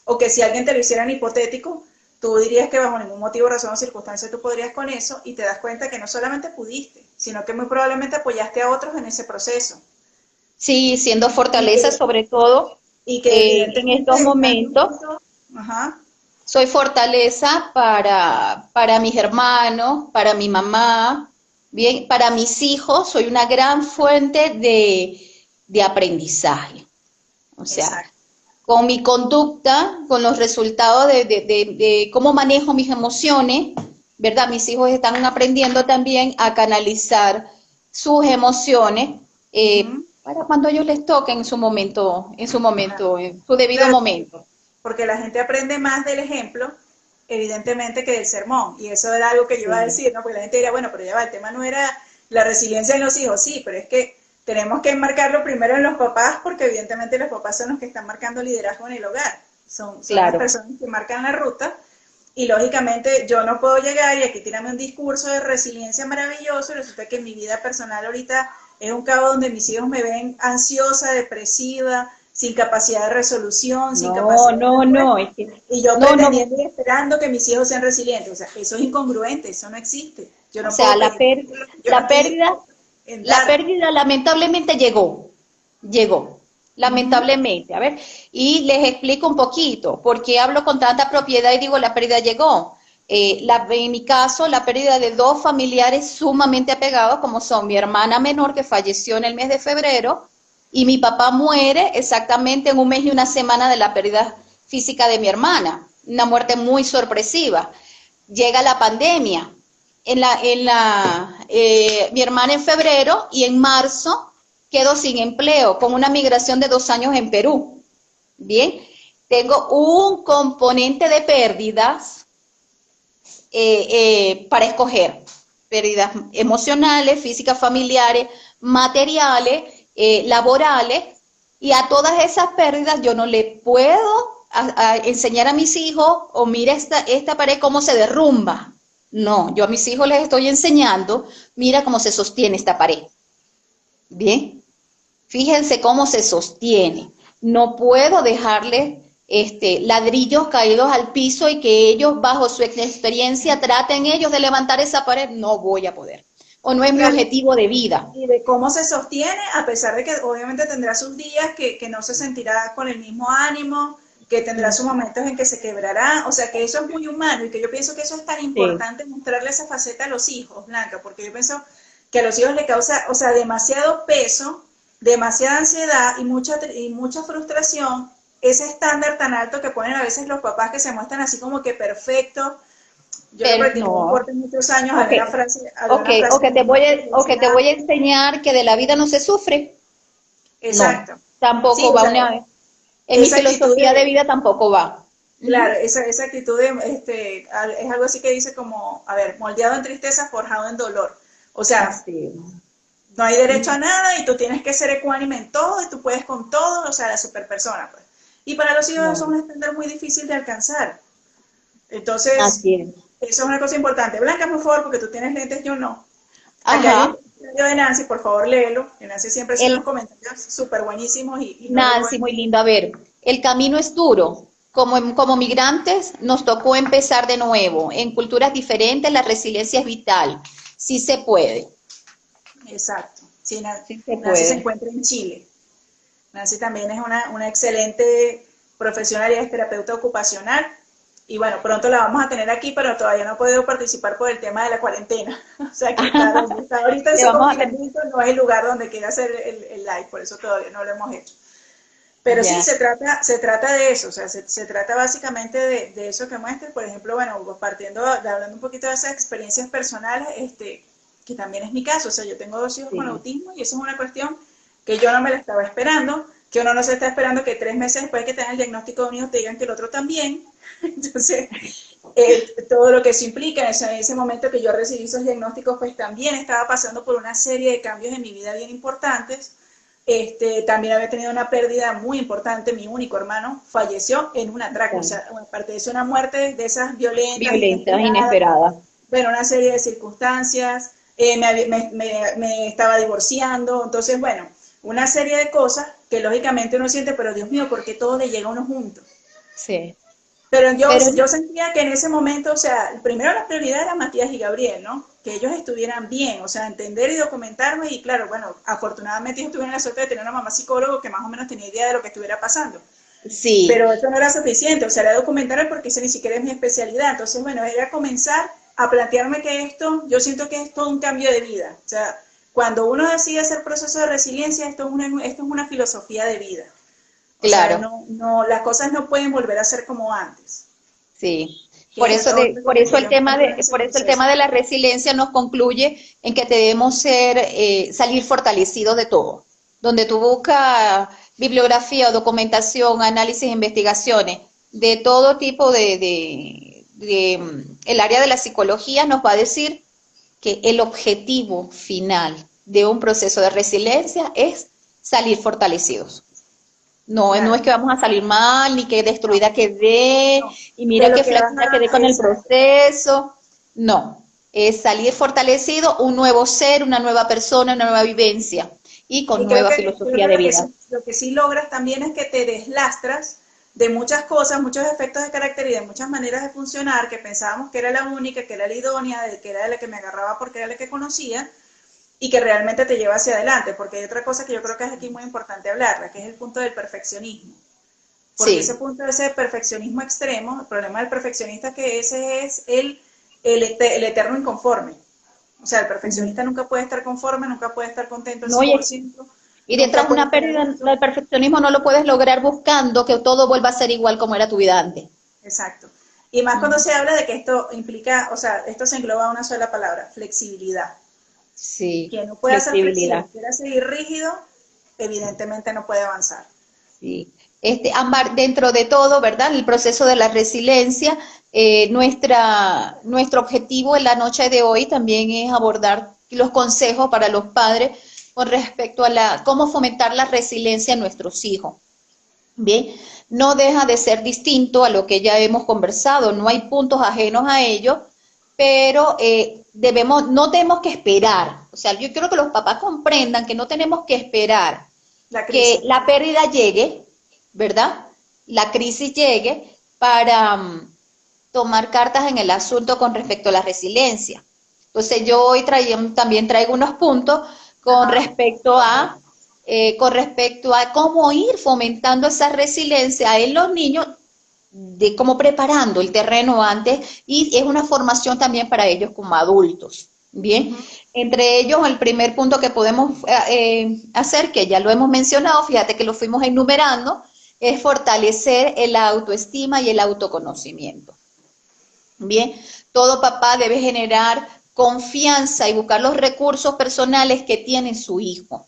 Speaker 1: o que si alguien te lo hiciera en hipotético, tú dirías que bajo ningún motivo, razón o circunstancia tú podrías con eso, y te das cuenta que no solamente pudiste, sino que muy probablemente apoyaste a otros en ese proceso.
Speaker 2: Sí, siendo fortaleza sobre todo,
Speaker 1: y que
Speaker 2: en estos momentos, soy fortaleza para mis hermanos, para mi mamá, bien, para mis hijos, soy una gran fuente de aprendizaje. O sea, exacto, con mi conducta, con los resultados de cómo manejo mis emociones, ¿verdad? Mis hijos están aprendiendo también a canalizar sus emociones para cuando ellos les toquen en su momento, en su debido momento.
Speaker 1: Porque la gente aprende más del ejemplo, evidentemente, que del sermón. Y eso era algo que yo iba a decir, ¿no? Porque la gente diría, bueno, pero ya va, el tema no era la resiliencia en los hijos, sí, pero es que tenemos que enmarcarlo primero en los papás, porque evidentemente los papás son los que están marcando liderazgo en el hogar. Son las personas que marcan la ruta. Y lógicamente yo no puedo llegar y aquí tirarme un discurso de resiliencia maravilloso y resulta que en mi vida personal ahorita es un cabo donde mis hijos me ven ansiosa, depresiva, sin capacidad de resolución, sin capacidad de... Y yo pretendiendo y esperando que mis hijos sean resilientes. O sea, eso es incongruente, eso no existe. Yo no puedo
Speaker 2: la pérdida lamentablemente llegó, lamentablemente. A ver, y les explico un poquito, porque hablo con tanta propiedad y digo la pérdida llegó. En mi caso, la pérdida de dos familiares sumamente apegados, como son mi hermana menor, que falleció en el mes de febrero, y mi papá muere exactamente en un mes y una semana de la pérdida física de mi hermana. Una muerte muy sorpresiva. Llega la pandemia. Mi hermana en febrero y en marzo quedo sin empleo, con una migración de 2 años en Perú. Bien, tengo un componente de pérdidas para escoger. Pérdidas emocionales, físicas, familiares, materiales, laborales, y a todas esas pérdidas yo no le puedo enseñar a mis hijos, o mira esta pared cómo se derrumba. No, yo a mis hijos les estoy enseñando, mira cómo se sostiene esta pared. Bien, fíjense cómo se sostiene. No puedo dejarles ladrillos caídos al piso y que ellos bajo su experiencia traten ellos de levantar esa pared, no voy a poder. O no es mi
Speaker 1: Claro,
Speaker 2: objetivo de vida.
Speaker 1: y de cómo se sostiene, a pesar de que obviamente tendrá sus días que no se sentirá con el mismo ánimo, que tendrá sus momentos en que se quebrará, o sea que eso es muy humano y que yo pienso que eso es tan
Speaker 2: Sí,
Speaker 1: importante mostrarle esa faceta a los hijos, Blanca, porque yo pienso que a los hijos le causa, o sea, demasiado peso, demasiada ansiedad y mucha frustración ese estándar tan alto que ponen a veces los papás que se muestran así como que perfectos. Yo que
Speaker 2: pero
Speaker 1: practiqué
Speaker 2: no.
Speaker 1: deporte muchos años,
Speaker 2: Ok,
Speaker 1: había una
Speaker 2: o
Speaker 1: frase
Speaker 2: que
Speaker 1: que
Speaker 2: te
Speaker 1: me
Speaker 2: voy a, o que te
Speaker 1: decía,
Speaker 2: voy a enseñar que de la vida no se sufre. No,
Speaker 1: exacto. Sí,
Speaker 2: tampoco
Speaker 1: o
Speaker 2: va
Speaker 1: sea,
Speaker 2: una, en mi
Speaker 1: esa actitud
Speaker 2: filosofía de
Speaker 1: de,
Speaker 2: vida tampoco va.
Speaker 1: claro,
Speaker 2: Ujú.
Speaker 1: esa actitud de, es algo así que dice como, a ver, moldeado en tristeza, forjado en dolor. O sea,
Speaker 2: Así.
Speaker 1: no hay derecho
Speaker 2: Ujú.
Speaker 1: a nada y tú tienes que ser ecuánime en todo y tú puedes con todo, o sea, la superpersona, pues. Y para los hijos eso es
Speaker 2: No,
Speaker 1: un estándar muy difícil de alcanzar. Entonces,
Speaker 2: así es.
Speaker 1: eso es una cosa importante. Blanca, por favor, porque tú tienes lentes, yo no. Acá hay un
Speaker 2: Ajá.
Speaker 1: comentario de Nancy, por favor léelo. Que Nancy siempre hace unos
Speaker 2: El,
Speaker 1: comentarios súper buenísimos y no lo
Speaker 2: Nancy,
Speaker 1: pueden.
Speaker 2: muy lindo. A ver, el camino es duro. Como migrantes nos tocó empezar de nuevo. En culturas diferentes la resiliencia es vital. Sí se puede.
Speaker 1: Exacto. Sí,
Speaker 2: Sí se
Speaker 1: Nancy se
Speaker 2: puede.
Speaker 1: encuentra en Chile. Nancy también es una excelente profesional y es terapeuta ocupacional. Y bueno, pronto la vamos a tener aquí, pero todavía no ha podido participar por el tema de la cuarentena. O sea que está donde está ahorita en
Speaker 2: Le
Speaker 1: su
Speaker 2: vamos a tener.
Speaker 1: confinamiento, no es el lugar donde quiere hacer el live, por eso todavía no lo hemos hecho. Pero sí,
Speaker 2: Ya.
Speaker 1: se trata de eso, o sea, se trata básicamente de eso que muestres. Por ejemplo, bueno, hablando un poquito de esas experiencias personales, que también es mi caso, o sea, yo tengo 2 hijos con
Speaker 2: Sí.
Speaker 1: autismo y eso es una cuestión que yo no me la estaba esperando, que uno no se está esperando que 3 meses después de que te den el diagnóstico de un hijo te digan que el otro también. Entonces, todo lo que eso implica, en ese momento que yo recibí esos diagnósticos, pues también estaba pasando por una serie de cambios en mi vida bien importantes. También había tenido una pérdida muy importante, mi único hermano falleció en un atraco, o
Speaker 2: Ya.
Speaker 1: sea, aparte de eso, una muerte de esas violentas,
Speaker 2: Violentas,
Speaker 1: inesperadas,
Speaker 2: inesperadas.
Speaker 1: bueno, una serie de circunstancias, me estaba divorciando, entonces, bueno, una serie de cosas que lógicamente uno siente, pero Dios mío, ¿por qué todo le llega a uno junto?
Speaker 2: Sí.
Speaker 1: Pero
Speaker 2: Pero
Speaker 1: yo sentía que en ese momento, o sea, primero la prioridad era Matías y Gabriel, ¿no? Que ellos estuvieran bien, o sea, entender y documentarme y claro, bueno, afortunadamente ellos tuvieron la suerte de tener una mamá psicólogo que más o menos tenía idea de lo que estuviera pasando.
Speaker 2: sí,
Speaker 1: Pero eso no era suficiente, o sea, era documentarme porque eso ni siquiera es mi especialidad. Entonces, bueno, era comenzar a plantearme que esto, yo siento que es todo un cambio de vida. O sea, cuando uno decide hacer proceso de resiliencia, esto es una filosofía de vida. O sea,
Speaker 2: claro.
Speaker 1: no, las cosas no pueden volver a ser como antes.
Speaker 2: Sí,
Speaker 1: Que es otra
Speaker 2: por
Speaker 1: cosa
Speaker 2: eso
Speaker 1: que yo encuentro en ese
Speaker 2: por eso el
Speaker 1: proceso.
Speaker 2: tema de la resiliencia nos concluye en que debemos salir fortalecidos de todo. Donde tú buscas bibliografía o documentación, análisis, investigaciones de todo tipo el área de la psicología nos va a decir que el objetivo final de un proceso de resiliencia es salir fortalecidos. No, no es
Speaker 1: Claro,
Speaker 2: que vamos a salir mal, ni que
Speaker 1: no,
Speaker 2: destruida quedé,
Speaker 1: no.
Speaker 2: y
Speaker 1: De
Speaker 2: mira
Speaker 1: lo
Speaker 2: qué
Speaker 1: que vas
Speaker 2: flaquita quedé
Speaker 1: a,
Speaker 2: con el
Speaker 1: exacto.
Speaker 2: proceso. No, es salir fortalecido, un nuevo ser, una nueva persona, una nueva vivencia y con
Speaker 1: Y creo
Speaker 2: nueva
Speaker 1: que, creo
Speaker 2: filosofía
Speaker 1: que
Speaker 2: de vida.
Speaker 1: lo que sí logras también es que te deslastras de muchas cosas, muchos efectos de carácter y de muchas maneras de funcionar que pensábamos que era la única, que era la idónea, de que era la que me agarraba porque era la que conocía y que realmente te lleva hacia adelante. Porque hay otra cosa que yo creo que es aquí muy importante hablarla, que es el punto del perfeccionismo. Porque ese
Speaker 2: Sí,
Speaker 1: punto, ese perfeccionismo extremo, el problema del perfeccionista es que ese es el eterno inconforme. O sea, el
Speaker 2: ujú.
Speaker 1: perfeccionista nunca puede estar conforme, nunca puede estar contento al
Speaker 2: No,
Speaker 1: 100%,
Speaker 2: y
Speaker 1: nunca
Speaker 2: detrás
Speaker 1: puede
Speaker 2: una
Speaker 1: estar a
Speaker 2: pérdida
Speaker 1: gusto.
Speaker 2: del perfeccionismo no lo puedes lograr buscando que todo vuelva a ser igual como era tu vida antes.
Speaker 1: Exacto. Y más cuando
Speaker 2: Ujú.
Speaker 1: se habla de que esto implica, o sea, esto se engloba a una sola palabra, flexibilidad.
Speaker 2: Sí,
Speaker 1: Quien no pueda ser flexible,
Speaker 2: flexibilidad.
Speaker 1: quiera seguir rígido, evidentemente no puede avanzar.
Speaker 2: Sí, Ámbar, dentro de todo, ¿verdad? El proceso de la resiliencia, nuestro objetivo en la noche de hoy también es abordar los consejos para los padres con respecto a cómo fomentar la resiliencia en nuestros hijos. Bien, no deja de ser distinto a lo que ya hemos conversado, no hay puntos ajenos a ello, pero no tenemos que esperar. O sea, yo quiero que los papás comprendan que no tenemos que esperar
Speaker 1: La
Speaker 2: que
Speaker 1: crisis.
Speaker 2: la pérdida llegue, ¿verdad? la crisis llegue para tomar cartas en el asunto con respecto a la resiliencia. Entonces yo hoy también traigo unos puntos
Speaker 1: Ajá.
Speaker 2: con respecto a cómo ir fomentando esa resiliencia en los niños, de cómo preparando el terreno antes, y es una formación también para ellos como adultos. Bien,
Speaker 1: Ujú.
Speaker 2: entre ellos el primer punto que podemos hacer, que ya lo hemos mencionado, fíjate que lo fuimos enumerando, es fortalecer el autoestima y el autoconocimiento. Bien, todo papá debe generar confianza y buscar los recursos personales que tiene su hijo.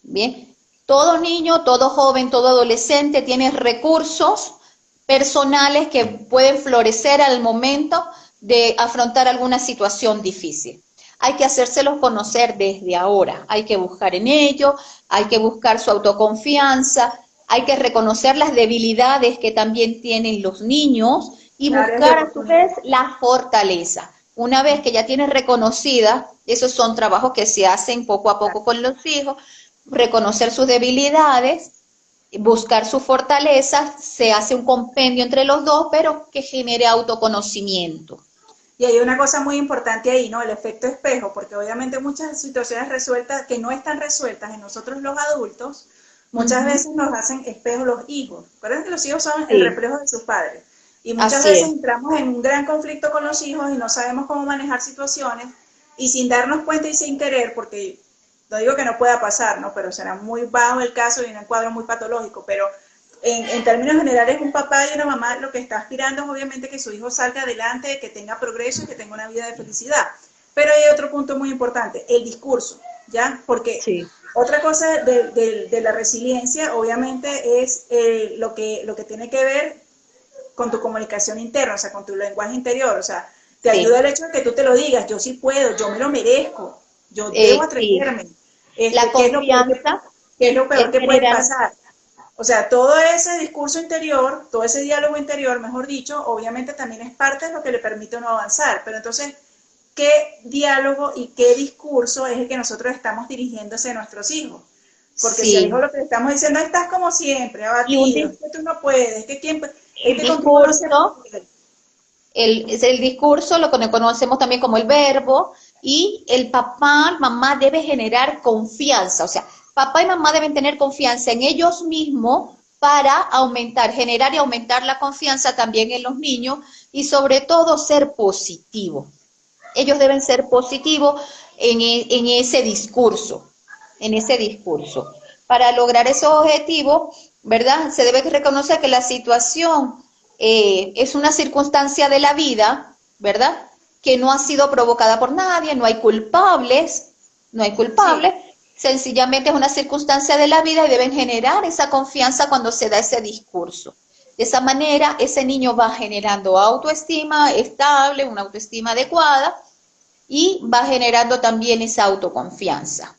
Speaker 2: Bien, todo niño, todo joven, todo adolescente tiene recursos personales que pueden florecer al momento de afrontar alguna situación difícil. Hay que hacérselos conocer desde ahora, hay que buscar en ello, hay que buscar su autoconfianza, hay que reconocer las debilidades que también tienen los niños y
Speaker 1: Áreas de
Speaker 2: buscar a su
Speaker 1: oportunidad.
Speaker 2: vez la fortaleza. Una vez que ya tienes reconocida, esos son trabajos que se hacen poco a
Speaker 1: Claro.
Speaker 2: poco con los hijos, reconocer sus debilidades, buscar su fortaleza, se hace un compendio entre los dos, pero que genere autoconocimiento.
Speaker 1: Y hay una cosa muy importante ahí, ¿no? El efecto espejo, porque obviamente muchas situaciones resueltas, que no están resueltas en nosotros los adultos, muchas
Speaker 2: Ujú.
Speaker 1: veces nos hacen espejo los hijos. Recuerden que los hijos son el
Speaker 2: Sí,
Speaker 1: reflejo de sus padres. Y muchas
Speaker 2: así
Speaker 1: veces
Speaker 2: es.
Speaker 1: entramos en un gran conflicto con los hijos y no sabemos cómo manejar situaciones y sin darnos cuenta y sin querer, porque no digo que no pueda pasar, ¿no? Pero será muy bajo el caso y en un cuadro muy patológico, pero en términos generales, un papá y una mamá lo que está aspirando es obviamente que su hijo salga adelante, que tenga progreso y que tenga una vida de felicidad. Pero hay otro punto muy importante, el discurso, ¿ya? Porque
Speaker 2: Sí,
Speaker 1: otra cosa de la resiliencia, obviamente, es lo que tiene que ver con tu comunicación interna, o sea, con tu lenguaje interior, o sea, te ayuda
Speaker 2: sí,
Speaker 1: el hecho de que tú te lo digas, yo sí puedo, yo me lo merezco, yo debo
Speaker 2: sí.
Speaker 1: atreverme,
Speaker 2: La confianza
Speaker 1: qué es lo peor
Speaker 2: es
Speaker 1: que puede
Speaker 2: generar,
Speaker 1: pasar? O sea, todo ese discurso interior, todo ese diálogo interior, mejor dicho, obviamente también es parte de lo que le permite a uno avanzar. Pero entonces, ¿qué diálogo y qué discurso es el que nosotros estamos dirigiéndose a nuestros hijos? Porque si al hijo
Speaker 2: sí.
Speaker 1: lo que le estamos diciendo, estás como siempre,
Speaker 2: Y un,
Speaker 1: abatido, es que tú no puedes, es
Speaker 2: el
Speaker 1: que contigo no se
Speaker 2: discurso
Speaker 1: puede.
Speaker 2: es el discurso, lo que conocemos también como el verbo, y el papá, mamá debe generar confianza, o sea, papá y mamá deben tener confianza en ellos mismos para aumentar, generar y aumentar la confianza también en los niños y sobre todo ser positivo. Ellos deben ser positivos en en ese discurso. Para lograr esos objetivos, ¿verdad? Se debe reconocer que la situación es una circunstancia de la vida, ¿verdad? Que no ha sido provocada por nadie, no hay culpables, no hay
Speaker 1: Sí,
Speaker 2: culpables, sencillamente es una circunstancia de la vida y deben generar esa confianza cuando se da ese discurso. De esa manera, ese niño va generando autoestima estable, una autoestima adecuada y va generando también esa autoconfianza.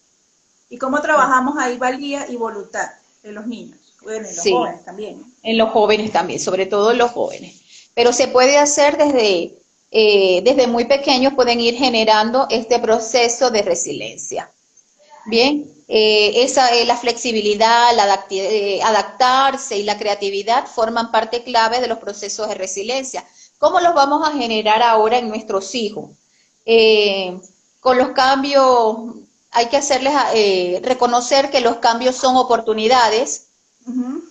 Speaker 1: y cómo trabajamos ahí valía y voluntad en los niños, bueno, en los
Speaker 2: Sí,
Speaker 1: jóvenes también, ¿no?
Speaker 2: en los jóvenes también, sobre todo en los jóvenes. Pero se puede hacer desde muy pequeños, pueden ir generando este proceso de resiliencia. Bien, esa es la flexibilidad, adaptarse y la creatividad forman parte clave de los procesos de resiliencia. ¿Cómo los vamos a generar ahora en nuestros hijos? Eh, con los cambios, hay que hacerles reconocer que los cambios son oportunidades,
Speaker 1: Ujú.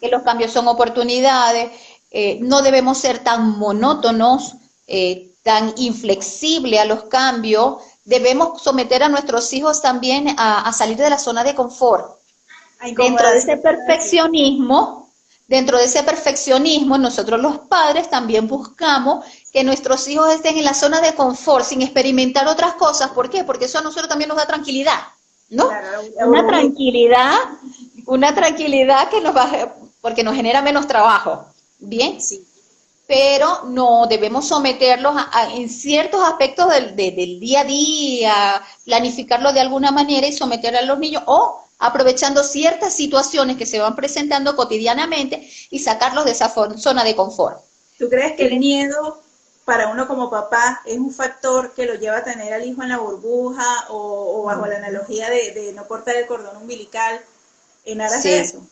Speaker 2: no debemos ser tan monótonos, tan inflexibles a los cambios, debemos someter a nuestros hijos también a salir de la zona de confort.
Speaker 1: A
Speaker 2: Dentro de
Speaker 1: incomodarse,
Speaker 2: ese
Speaker 1: como iba a decir.
Speaker 2: perfeccionismo, dentro de ese perfeccionismo, nosotros los padres también buscamos que nuestros hijos estén en la zona de confort sin experimentar otras cosas. ¿Por qué? Porque eso a nosotros también nos da tranquilidad, ¿no?
Speaker 1: Claro, la
Speaker 2: Una
Speaker 1: burbujita.
Speaker 2: tranquilidad, una tranquilidad que nos va, porque nos genera menos trabajo, ¿bien?
Speaker 1: Sí.
Speaker 2: Pero no debemos someterlos en ciertos aspectos del día a día, planificarlo de alguna manera y someter a los niños o aprovechando ciertas situaciones que se van presentando cotidianamente y sacarlos de esa zona de confort.
Speaker 1: ¿Tú crees que el
Speaker 2: ¿Tienes?
Speaker 1: miedo para uno como papá es un factor que lo lleva a tener al hijo en la burbuja o bajo la analogía de no cortar el cordón umbilical en aras de
Speaker 2: Sí,
Speaker 1: eso?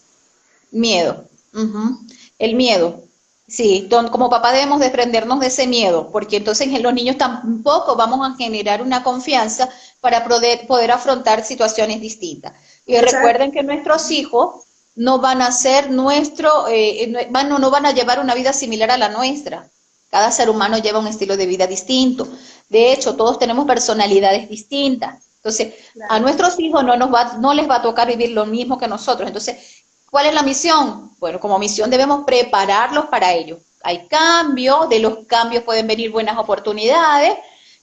Speaker 2: miedo. Ujú. El miedo. Sí, como papá debemos desprendernos de ese miedo, porque entonces en los niños tampoco vamos a generar una confianza para poder afrontar situaciones distintas. Y
Speaker 1: Tú sabes,
Speaker 2: recuerden que nuestros hijos no van a ser no van a llevar una vida similar a la nuestra. Cada ser humano lleva un estilo de vida distinto. De hecho, todos tenemos personalidades distintas. Entonces, a
Speaker 1: claro.
Speaker 2: nuestros hijos no les va a tocar vivir lo mismo que nosotros. Entonces, ¿cuál es la misión? Bueno, como misión debemos prepararlos para ello. Hay cambios, de los cambios pueden venir buenas oportunidades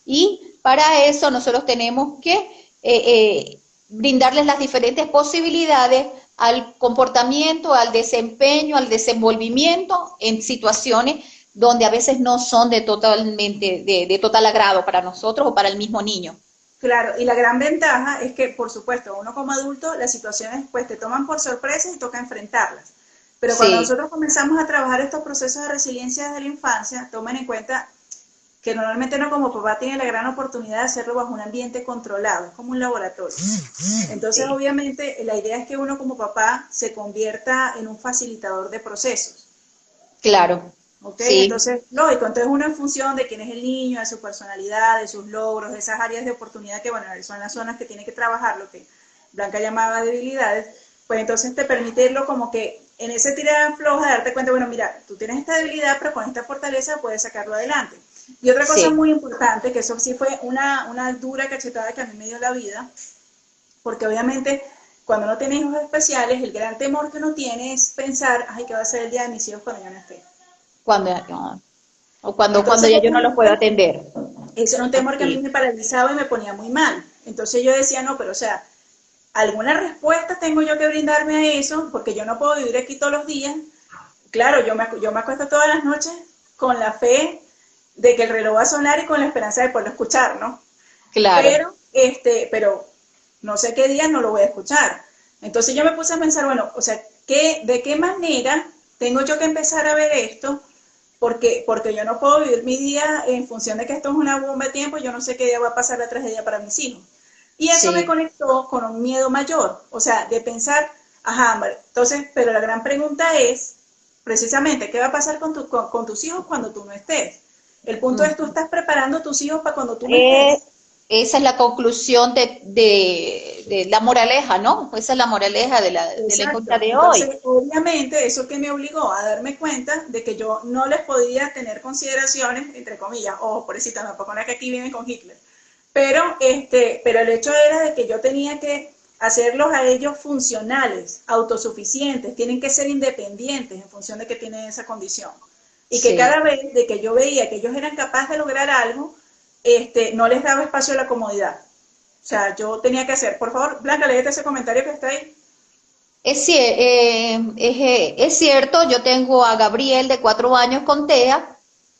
Speaker 2: y para eso nosotros tenemos que brindarles las diferentes posibilidades al comportamiento, al desempeño, al desenvolvimiento en situaciones donde a veces no son de total agrado para nosotros o para el mismo niño.
Speaker 1: Claro, y la gran ventaja es que, por supuesto, uno como adulto, las situaciones pues te toman por sorpresa y toca enfrentarlas. Pero cuando
Speaker 2: Sí,
Speaker 1: nosotros comenzamos a trabajar estos procesos de resiliencia desde la infancia, tomen en cuenta que normalmente uno como papá tiene la gran oportunidad de hacerlo bajo un ambiente controlado, es como un laboratorio. Entonces,
Speaker 2: sí,
Speaker 1: obviamente, la idea es que uno como papá se convierta en un facilitador de procesos.
Speaker 2: claro,
Speaker 1: ¿Ok?
Speaker 2: sí,
Speaker 1: Entonces, lógico, entonces uno en función de quién es el niño, de su personalidad, de sus logros, de esas áreas de oportunidad que, bueno, son las zonas que tiene que trabajar, lo que Blanca llamaba debilidades, pues entonces te permite irlo como que en ese tirada floja, darte cuenta, bueno, mira, tú tienes esta debilidad, pero con esta fortaleza puedes sacarlo adelante. Y otra cosa
Speaker 2: sí,
Speaker 1: muy importante, que eso sí fue una dura cachetada que a mí me dio la vida, porque obviamente cuando uno tiene hijos especiales, el gran temor que uno tiene es pensar, ay, ¿qué va a ser el día de mis hijos cuando yo no esté?
Speaker 2: cuando, o cuando
Speaker 1: Entonces,
Speaker 2: ya yo no los puedo atender.
Speaker 1: ese era un temor que a mí
Speaker 2: Ok,
Speaker 1: me paralizaba y me ponía muy mal. Entonces yo decía, no, pero o sea, alguna respuesta tengo yo que brindarme a eso, porque yo no puedo vivir aquí todos los días. Claro, yo me acuesto todas las noches con la fe de que el reloj va a sonar y con la esperanza de poderlo escuchar, ¿no?
Speaker 2: claro.
Speaker 1: Pero no sé qué día no lo voy a escuchar. Entonces yo me puse a pensar, bueno, o sea, ¿de qué manera tengo yo que empezar a ver esto? Porque yo no puedo vivir mi día en función de que esto es una bomba de tiempo, yo no sé qué día va a pasar la tragedia para mis hijos. Y eso me
Speaker 2: Sí,
Speaker 1: conectó con un miedo mayor, o sea, de pensar, ajá, entonces, pero la gran pregunta es, precisamente, ¿qué va a pasar con tus hijos cuando tú no estés? El punto es, tú
Speaker 2: mm.
Speaker 1: estás preparando a tus hijos para cuando tú no
Speaker 2: Eh,
Speaker 1: estés.
Speaker 2: esa es la conclusión de la moraleja, ¿no? Esa es la moraleja de la encuesta
Speaker 1: Exacto.
Speaker 2: de hoy.
Speaker 1: Entonces, obviamente, eso que me obligó a darme cuenta de que yo no les podía tener consideraciones, entre comillas, ojo, pobrecita, me pongo que aquí viven con Hitler. Pero el hecho era de que yo tenía que hacerlos a ellos funcionales, autosuficientes, tienen que ser independientes en función de que tienen esa condición. Y que
Speaker 2: Sí.
Speaker 1: cada vez de que yo veía que ellos eran capaces de lograr algo, no les daba espacio a la comodidad. O sea, yo tenía que hacer, por favor, Blanca, léete ese comentario que está ahí.
Speaker 2: Es cierto, yo tengo a Gabriel de 4 años con TEA,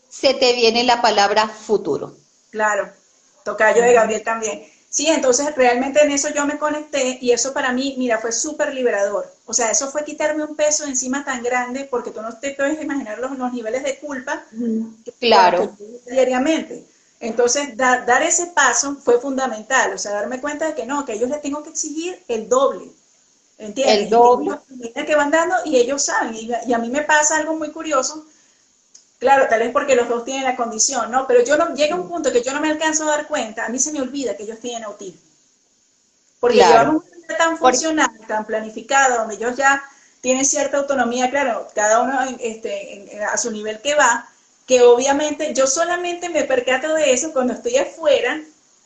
Speaker 2: se te viene la palabra futuro.
Speaker 1: Claro, tocayo de
Speaker 2: Ujú.
Speaker 1: Gabriel también. Sí, entonces realmente en eso yo me conecté y eso para mí, mira, fue súper liberador. O sea, eso fue quitarme un peso encima tan grande porque tú no te puedes imaginar los niveles de culpa con los que
Speaker 2: Claro,
Speaker 1: vivo diariamente. Entonces, dar ese paso fue fundamental, o sea, darme cuenta de que no, que a ellos les tengo que exigir el doble,
Speaker 2: el
Speaker 1: ¿entiendes? Y que
Speaker 2: doble.
Speaker 1: ellos, a medida que van dando, y ellos saben, y a mí me pasa algo muy curioso. Claro, tal vez porque los dos tienen la condición, ¿no? Pero yo no, llega un punto que yo no me alcanzo a dar cuenta, a mí se me olvida que ellos tienen autismo. Porque
Speaker 2: Claro,
Speaker 1: llevamos una vida tan
Speaker 2: porque
Speaker 1: funcional, tan planificada, donde ellos ya tienen cierta autonomía, claro, cada uno a su nivel que va, que obviamente yo solamente me percato de eso cuando estoy afuera,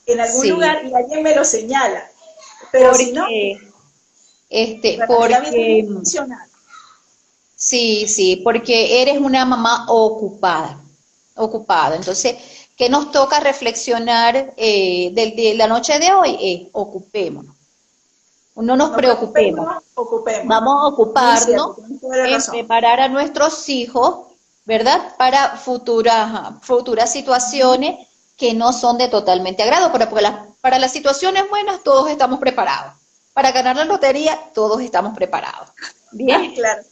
Speaker 1: en algún
Speaker 2: sí,
Speaker 1: lugar, y alguien me lo señala. Pero si no,
Speaker 2: porque,
Speaker 1: para mí la vida es
Speaker 2: porque
Speaker 1: muy funcional.
Speaker 2: sí, sí, porque eres una mamá ocupada, ocupada. Entonces, ¿qué nos toca reflexionar de la noche de hoy? Ocupémonos, no nos
Speaker 1: No
Speaker 2: preocupemos.
Speaker 1: preocupémonos, ocupémonos.
Speaker 2: Vamos a
Speaker 1: Muy cierto,
Speaker 2: ocuparnos
Speaker 1: tienes toda la
Speaker 2: en
Speaker 1: razón.
Speaker 2: preparar a nuestros hijos, ¿verdad? Para futuras situaciones que no son de totalmente agrado, pero para las situaciones buenas todos estamos preparados. Para ganar la lotería todos estamos preparados. Bien.
Speaker 1: Claro.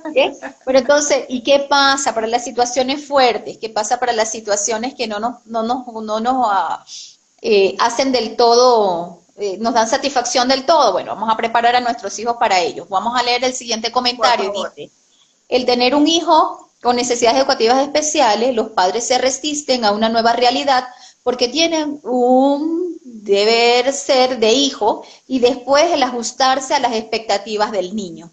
Speaker 2: ¿Bien? Pero entonces, ¿y qué pasa para las situaciones fuertes? ¿Qué pasa para las situaciones que no nos hacen del todo, nos dan satisfacción del todo? Bueno, vamos a preparar a nuestros hijos para ello. Vamos a leer el siguiente
Speaker 1: Por
Speaker 2: comentario.
Speaker 1: favor.
Speaker 2: Dice, El tener un hijo con necesidades educativas especiales, los padres se resisten a una nueva realidad porque tienen un deber ser de hijo y después el ajustarse a las expectativas del niño.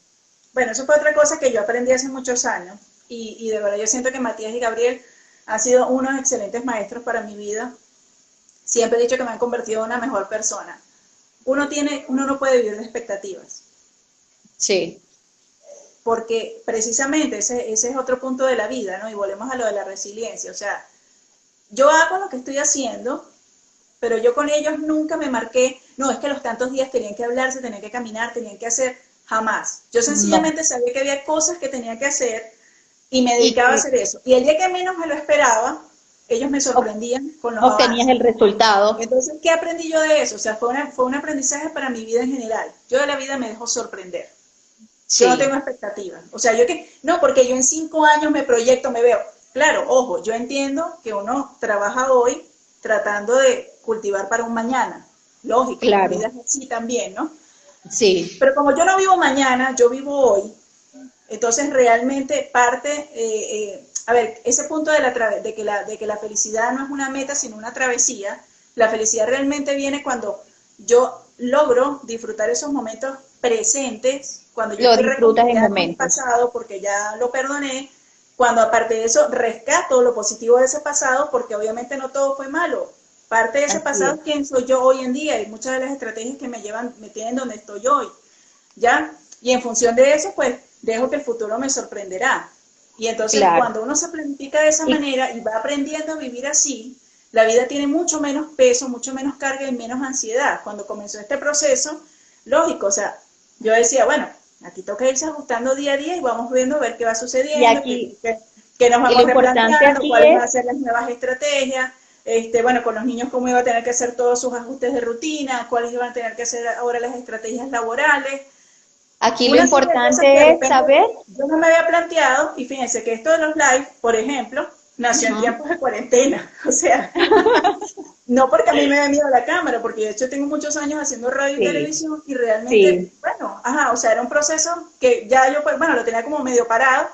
Speaker 1: Bueno, eso fue otra cosa que yo aprendí hace muchos años y de verdad yo siento que Matías y Gabriel han sido unos excelentes maestros para mi vida. Siempre he dicho que me han convertido en una mejor persona. Uno no puede vivir de expectativas.
Speaker 2: Sí.
Speaker 1: Porque precisamente ese es otro punto de la vida, ¿no? Y volvemos a lo de la resiliencia. O sea, yo hago lo que estoy haciendo, pero yo con ellos nunca me marqué, no, es que los tantos días tenían que hablarse, tenían que caminar, tenían que hacer, jamás. Yo
Speaker 2: No.
Speaker 1: sencillamente sabía que había cosas que tenía que hacer y me
Speaker 2: Y
Speaker 1: dedicaba a
Speaker 2: que
Speaker 1: hacer eso. Y el día que menos me lo esperaba, ellos me sorprendían con los
Speaker 2: obtenías
Speaker 1: avances.
Speaker 2: el resultado.
Speaker 1: Entonces, ¿qué aprendí yo de eso? O sea, fue un aprendizaje para mi vida en general. Yo de la vida me dejo sorprender. Yo no tengo
Speaker 2: Sí,
Speaker 1: expectativas. O sea, yo que, no, porque yo en 5 años me proyecto, me veo. Claro, ojo, yo entiendo que uno trabaja hoy tratando de cultivar para un mañana. Lógico, la
Speaker 2: claro.
Speaker 1: vida es así también, ¿no?
Speaker 2: Sí,
Speaker 1: Pero como yo no vivo mañana, yo vivo hoy, entonces realmente parte, a ver, ese punto de que la felicidad no es una meta, sino una travesía, la felicidad realmente viene cuando yo logro disfrutar esos momentos presentes, cuando yo
Speaker 2: lo
Speaker 1: estoy
Speaker 2: disfrutas en
Speaker 1: reconciliada con mi
Speaker 2: momentos.
Speaker 1: pasado porque ya lo perdoné, cuando aparte de eso rescato lo positivo de ese pasado porque obviamente no todo fue malo. Parte de ese
Speaker 2: Así
Speaker 1: pasado
Speaker 2: es.
Speaker 1: es quién soy yo hoy en día y muchas de las estrategias que me llevan, me tienen donde estoy hoy. ¿Ya? Y en función de eso, pues dejo que el futuro me sorprenderá. Y entonces
Speaker 2: Claro.
Speaker 1: cuando uno se planifica de esa
Speaker 2: Y
Speaker 1: manera y va aprendiendo a vivir así, la vida tiene mucho menos peso, mucho menos carga y menos ansiedad. Cuando comenzó este proceso, lógico, o sea, yo decía, bueno, aquí toca irse ajustando día a día y vamos viendo a ver qué va
Speaker 2: y
Speaker 1: sucediendo,
Speaker 2: aquí,
Speaker 1: qué nos
Speaker 2: y lo
Speaker 1: vamos
Speaker 2: importante
Speaker 1: replanteando,
Speaker 2: aquí
Speaker 1: cuáles van
Speaker 2: es,
Speaker 1: a ser las nuevas estrategias. Bueno, con los niños cómo iba a tener que hacer todos sus ajustes de rutina, cuáles iban a tener que hacer ahora las estrategias laborales,
Speaker 2: aquí lo
Speaker 1: una serie de cosas que de
Speaker 2: importante es
Speaker 1: repente
Speaker 2: saber,
Speaker 1: yo no me había planteado, y fíjense que esto de los live, por ejemplo, nació en
Speaker 2: ujú,
Speaker 1: tiempos de cuarentena, o sea, no porque a mí me dé miedo la cámara, porque de hecho tengo muchos años haciendo radio y
Speaker 2: sí,
Speaker 1: televisión y realmente,
Speaker 2: sí,
Speaker 1: bueno, ajá, o sea, era un proceso que ya yo, pues, bueno, lo tenía como medio parado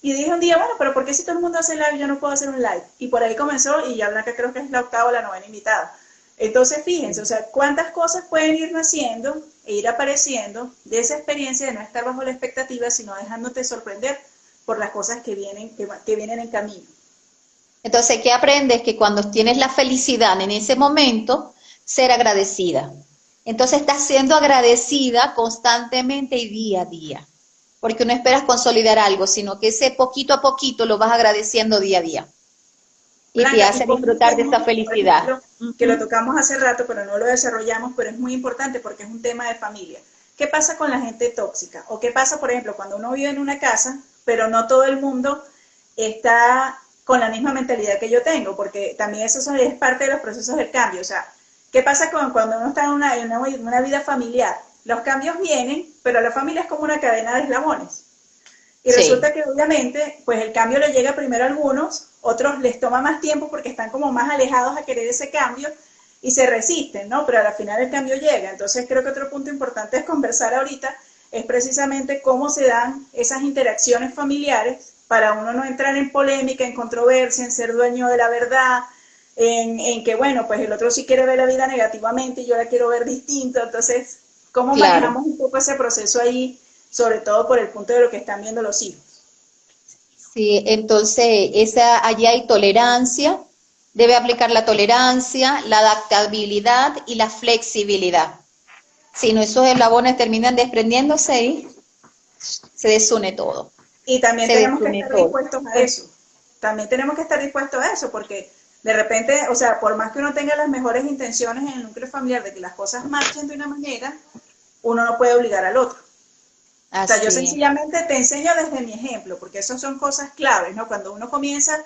Speaker 1: y dije un día, bueno, pero ¿por qué si todo el mundo hace live yo no puedo hacer un live? Y por ahí comenzó y ya Blanca creo que es la octava o la novena invitada. Entonces, fíjense, o sea, cuántas cosas pueden ir naciendo e ir apareciendo de esa experiencia de no estar bajo la expectativa, sino dejándote sorprender por las cosas que vienen en camino.
Speaker 2: entonces, ¿qué aprendes? Que cuando tienes la felicidad en ese momento, ser agradecida. Entonces, estás siendo agradecida constantemente y día a día. Porque no esperas consolidar algo, sino que ese poquito a poquito lo vas agradeciendo día a día. Y te
Speaker 1: Blanca, ¿y
Speaker 2: hace
Speaker 1: cómo
Speaker 2: disfrutar de esa
Speaker 1: hacemos, por
Speaker 2: felicidad.
Speaker 1: ejemplo, que lo
Speaker 2: Ujú.
Speaker 1: tocamos hace rato, pero no lo desarrollamos, pero es muy importante porque es un tema de familia? ¿Qué pasa con la gente tóxica? ¿O qué pasa, por ejemplo, cuando uno vive en una casa, pero no todo el mundo está con la misma mentalidad que yo tengo? Porque también eso es parte de los procesos del cambio. O sea, ¿qué pasa cuando uno está en una vida familiar? Los cambios vienen, pero la familia es como una cadena de eslabones. Y resulta
Speaker 2: Sí,
Speaker 1: que obviamente, pues el cambio le llega primero a algunos, otros les toma más tiempo porque están como más alejados a querer ese cambio y se resisten, ¿no? Pero al final el cambio llega. Entonces creo que otro punto importante es conversar ahorita es precisamente cómo se dan esas interacciones familiares para uno no entrar en polémica, en controversia, en ser dueño de la verdad, en que, bueno, pues el otro sí quiere ver la vida negativamente y yo la quiero ver distinto. Entonces, ¿cómo
Speaker 2: claro.
Speaker 1: manejamos un poco ese proceso ahí, sobre todo por el punto de lo que están viendo los hijos?
Speaker 2: Sí, entonces allí hay tolerancia, debe aplicar la tolerancia, la adaptabilidad y la flexibilidad. Si no, esos eslabones terminan desprendiéndose y se desune todo,
Speaker 1: Y también
Speaker 2: se
Speaker 1: tenemos que
Speaker 2: desune
Speaker 1: estar
Speaker 2: todo.
Speaker 1: dispuestos a eso. También tenemos que estar dispuestos a eso, porque de repente, o sea, por más que uno tenga las mejores intenciones en el núcleo familiar de que las cosas marchen de una manera, uno no puede obligar al otro. O sea, yo
Speaker 2: Así es.
Speaker 1: sencillamente te enseño desde mi ejemplo, porque esas son cosas claves, ¿no? Cuando uno comienza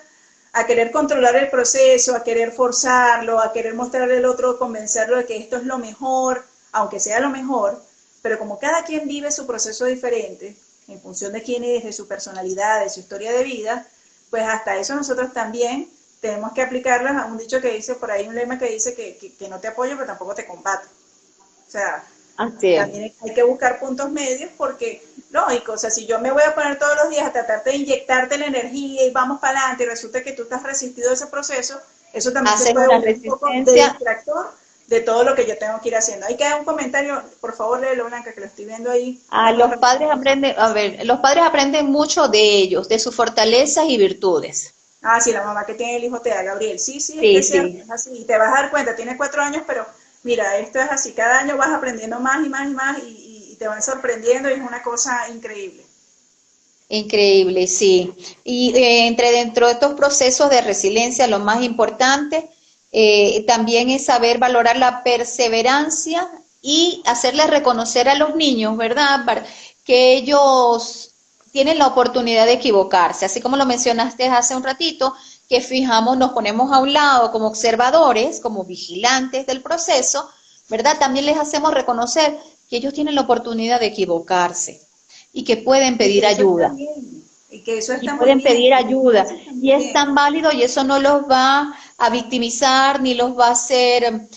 Speaker 1: a querer controlar el proceso, a querer forzarlo, a querer mostrarle al otro, convencerlo de que esto es lo mejor, aunque sea lo mejor, pero como cada quien vive su proceso diferente, en función de quién es, de su personalidad, de su historia de vida, pues hasta eso nosotros también tenemos que aplicarlas a un dicho que dice, por ahí un lema que dice que no te apoyo, pero tampoco te combato. O sea,
Speaker 2: Así es.
Speaker 1: También hay que buscar puntos medios porque, lógico, o sea, si yo me voy a poner todos los días a tratarte de inyectarte la energía y vamos para adelante y resulta que tú estás resistido a ese proceso, eso también se
Speaker 2: Haces
Speaker 1: puede
Speaker 2: una
Speaker 1: volver un poco de
Speaker 2: resistencia.
Speaker 1: distractor de todo lo que yo tengo que ir haciendo. Hay que dar un comentario, por favor, léelo, Blanca, que lo estoy viendo ahí.
Speaker 2: A los padres aprenden, a ver, los padres aprenden mucho de ellos, de sus fortalezas y virtudes.
Speaker 1: Ah, sí, la mamá que tiene el hijo te da, Gabriel. Sí, sí, es que
Speaker 2: Sí,
Speaker 1: es cierto,
Speaker 2: sí.
Speaker 1: es así. Y te vas a dar cuenta, tiene 4 años, pero mira, esto es así. Cada año vas aprendiendo más y más y más y te van sorprendiendo y es una cosa increíble.
Speaker 2: Increíble, sí. Y dentro de estos procesos de resiliencia, lo más importante también es saber valorar la perseverancia y hacerles reconocer a los niños, ¿verdad? Que ellos tienen la oportunidad de equivocarse, así como lo mencionaste hace un ratito, que fijamos, nos ponemos a un lado como observadores, como vigilantes del proceso, ¿verdad? También les hacemos reconocer que ellos tienen la oportunidad de equivocarse y que pueden
Speaker 1: Y
Speaker 2: pedir
Speaker 1: que eso está
Speaker 2: ayuda.
Speaker 1: bien, y que eso
Speaker 2: Y
Speaker 1: está muy
Speaker 2: pueden
Speaker 1: bien,
Speaker 2: pedir
Speaker 1: y los
Speaker 2: ayuda.
Speaker 1: haces
Speaker 2: Y es
Speaker 1: también.
Speaker 2: tan válido y eso no los va a victimizar ni los va a hacer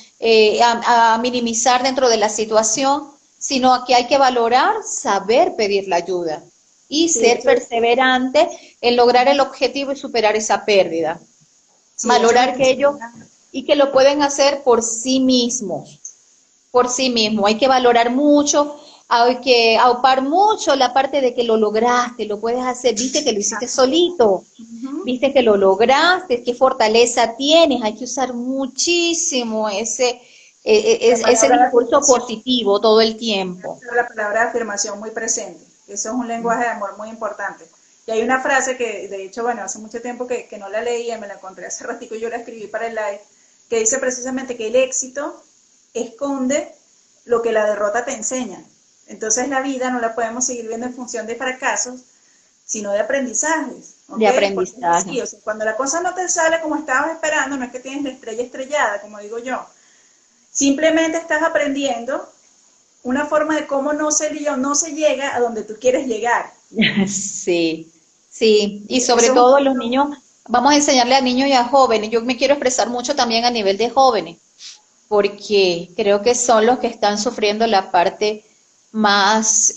Speaker 2: a minimizar dentro de la situación, sino que hay que valorar, saber pedir la ayuda y
Speaker 1: Sí,
Speaker 2: ser perseverante en lograr el objetivo y superar esa pérdida.
Speaker 1: sí, eso me
Speaker 2: Valorar que ellos
Speaker 1: funciona.
Speaker 2: y que lo pueden hacer por sí mismos, por sí mismo. Hay que valorar mucho, hay que aupar mucho la parte de que lo lograste, lo puedes hacer, viste que lo hiciste
Speaker 1: Así es.
Speaker 2: solito,
Speaker 1: Ujú.
Speaker 2: viste que lo lograste, qué fortaleza tienes, hay que usar muchísimo
Speaker 1: La
Speaker 2: ese
Speaker 1: palabra de
Speaker 2: discurso
Speaker 1: afirmación,
Speaker 2: positivo todo el tiempo.
Speaker 1: la palabra de afirmación muy presente. Eso es un lenguaje de amor muy importante. Y hay una frase que, de hecho, bueno, hace mucho tiempo que no la leía, me la encontré hace ratico y yo la escribí para el live, que dice precisamente que el éxito esconde lo que la derrota te enseña. Entonces la vida no la podemos seguir viendo en función de fracasos, sino de aprendizajes, ¿ok?
Speaker 2: De
Speaker 1: Porque es
Speaker 2: aprendizaje.
Speaker 1: así, o sea, cuando la cosa no te sale como estabas esperando, no es que tienes la estrella estrellada, como digo yo, simplemente estás aprendiendo una forma de cómo no se llega a donde tú quieres llegar.
Speaker 2: Sí, sí, y sobre
Speaker 1: Eso es un
Speaker 2: todo los
Speaker 1: punto.
Speaker 2: niños, vamos a enseñarle a niños y a jóvenes. Yo me quiero expresar mucho también a nivel de jóvenes, porque creo que son los que están sufriendo la parte más,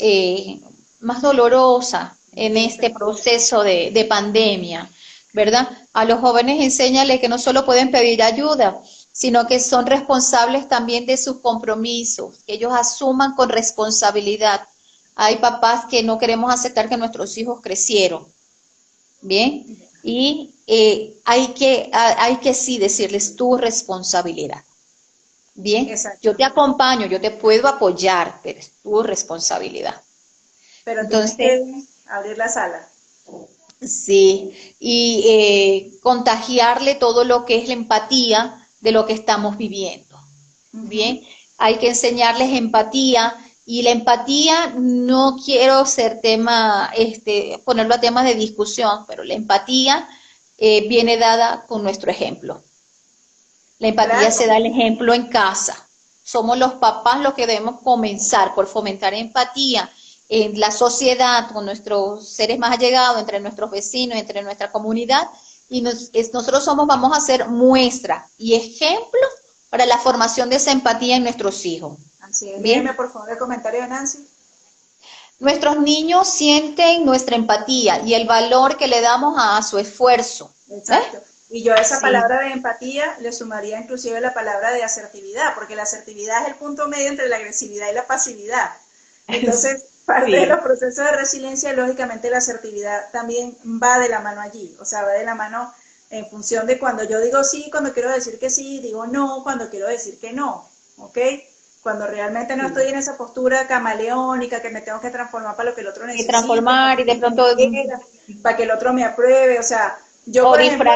Speaker 2: más dolorosa en este proceso de pandemia, ¿verdad? A los jóvenes enséñale que no solo pueden pedir ayuda, sino que son responsables también de sus compromisos, que ellos asuman con responsabilidad. Hay papás que no queremos aceptar que nuestros hijos crecieron, ¿bien? Y hay que sí decirles tu responsabilidad. Bien, yo
Speaker 1: Exacto.
Speaker 2: te acompaño, yo te puedo apoyar, pero es tu responsabilidad.
Speaker 1: Pero tienes
Speaker 2: Entonces,
Speaker 1: que abrir la sala.
Speaker 2: sí, y contagiarle todo lo que es la empatía de lo que estamos viviendo.
Speaker 1: Ujú.
Speaker 2: Bien, hay que enseñarles empatía y la empatía no quiero ser tema, ponerlo a temas de discusión, pero la empatía viene dada con nuestro ejemplo. La empatía se
Speaker 1: Claro,
Speaker 2: da el ejemplo en casa. Somos los papás los que debemos comenzar por fomentar empatía en la sociedad, con nuestros seres más allegados, entre nuestros vecinos, entre nuestra comunidad. Y nosotros vamos a ser muestra y ejemplo para la formación de esa empatía en nuestros hijos.
Speaker 1: así es. Léeme
Speaker 2: Bien,
Speaker 1: por favor el comentario de Nancy.
Speaker 2: nuestros niños sienten nuestra empatía y el valor que le damos a su esfuerzo. ¿Eh?
Speaker 1: Exacto. Y yo a esa
Speaker 2: Sí,
Speaker 1: palabra de empatía le sumaría inclusive la palabra de asertividad, porque la asertividad es el punto medio entre la agresividad y la pasividad. Entonces, parte de los
Speaker 2: sí,
Speaker 1: procesos de resiliencia, lógicamente la asertividad también va de la mano allí, o sea, va de la mano en función de cuando yo digo sí, cuando quiero decir que sí, digo no, cuando quiero decir que no, ¿ok? Cuando realmente no estoy
Speaker 2: sí.
Speaker 1: en esa postura camaleónica, que me tengo que transformar para lo que el otro
Speaker 2: Y
Speaker 1: necesite, para
Speaker 2: transformar
Speaker 1: que
Speaker 2: y de
Speaker 1: el otro me
Speaker 2: pronto
Speaker 1: quiera, para que el otro me apruebe, o sea, yo por ejemplo,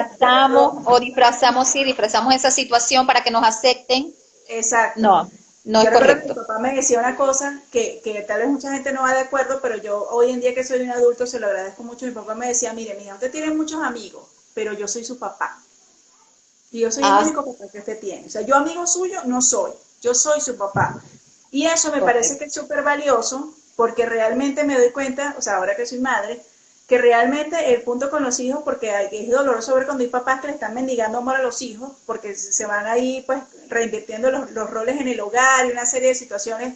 Speaker 2: sí, disfrazamos esa situación para que nos acepten.
Speaker 1: exacto.
Speaker 2: No, no es
Speaker 1: Yo recuerdo que mi
Speaker 2: correcto.
Speaker 1: papá me decía una cosa que tal vez mucha gente no va de acuerdo, pero yo hoy en día que soy un adulto se lo agradezco mucho. Mi papá me decía, mire, mija, usted tiene muchos amigos, pero yo soy su papá. Y yo soy el
Speaker 2: Ah,
Speaker 1: único papá que usted tiene. O sea, yo amigo suyo no soy, yo soy su papá. Y eso me parece que
Speaker 2: correcto.
Speaker 1: es súper valioso porque realmente me doy cuenta, o sea, ahora que soy madre, que realmente el punto con los hijos, porque es doloroso ver cuando hay papás que le están mendigando amor a los hijos, porque se van ahí pues reinvirtiendo los roles en el hogar y una serie de situaciones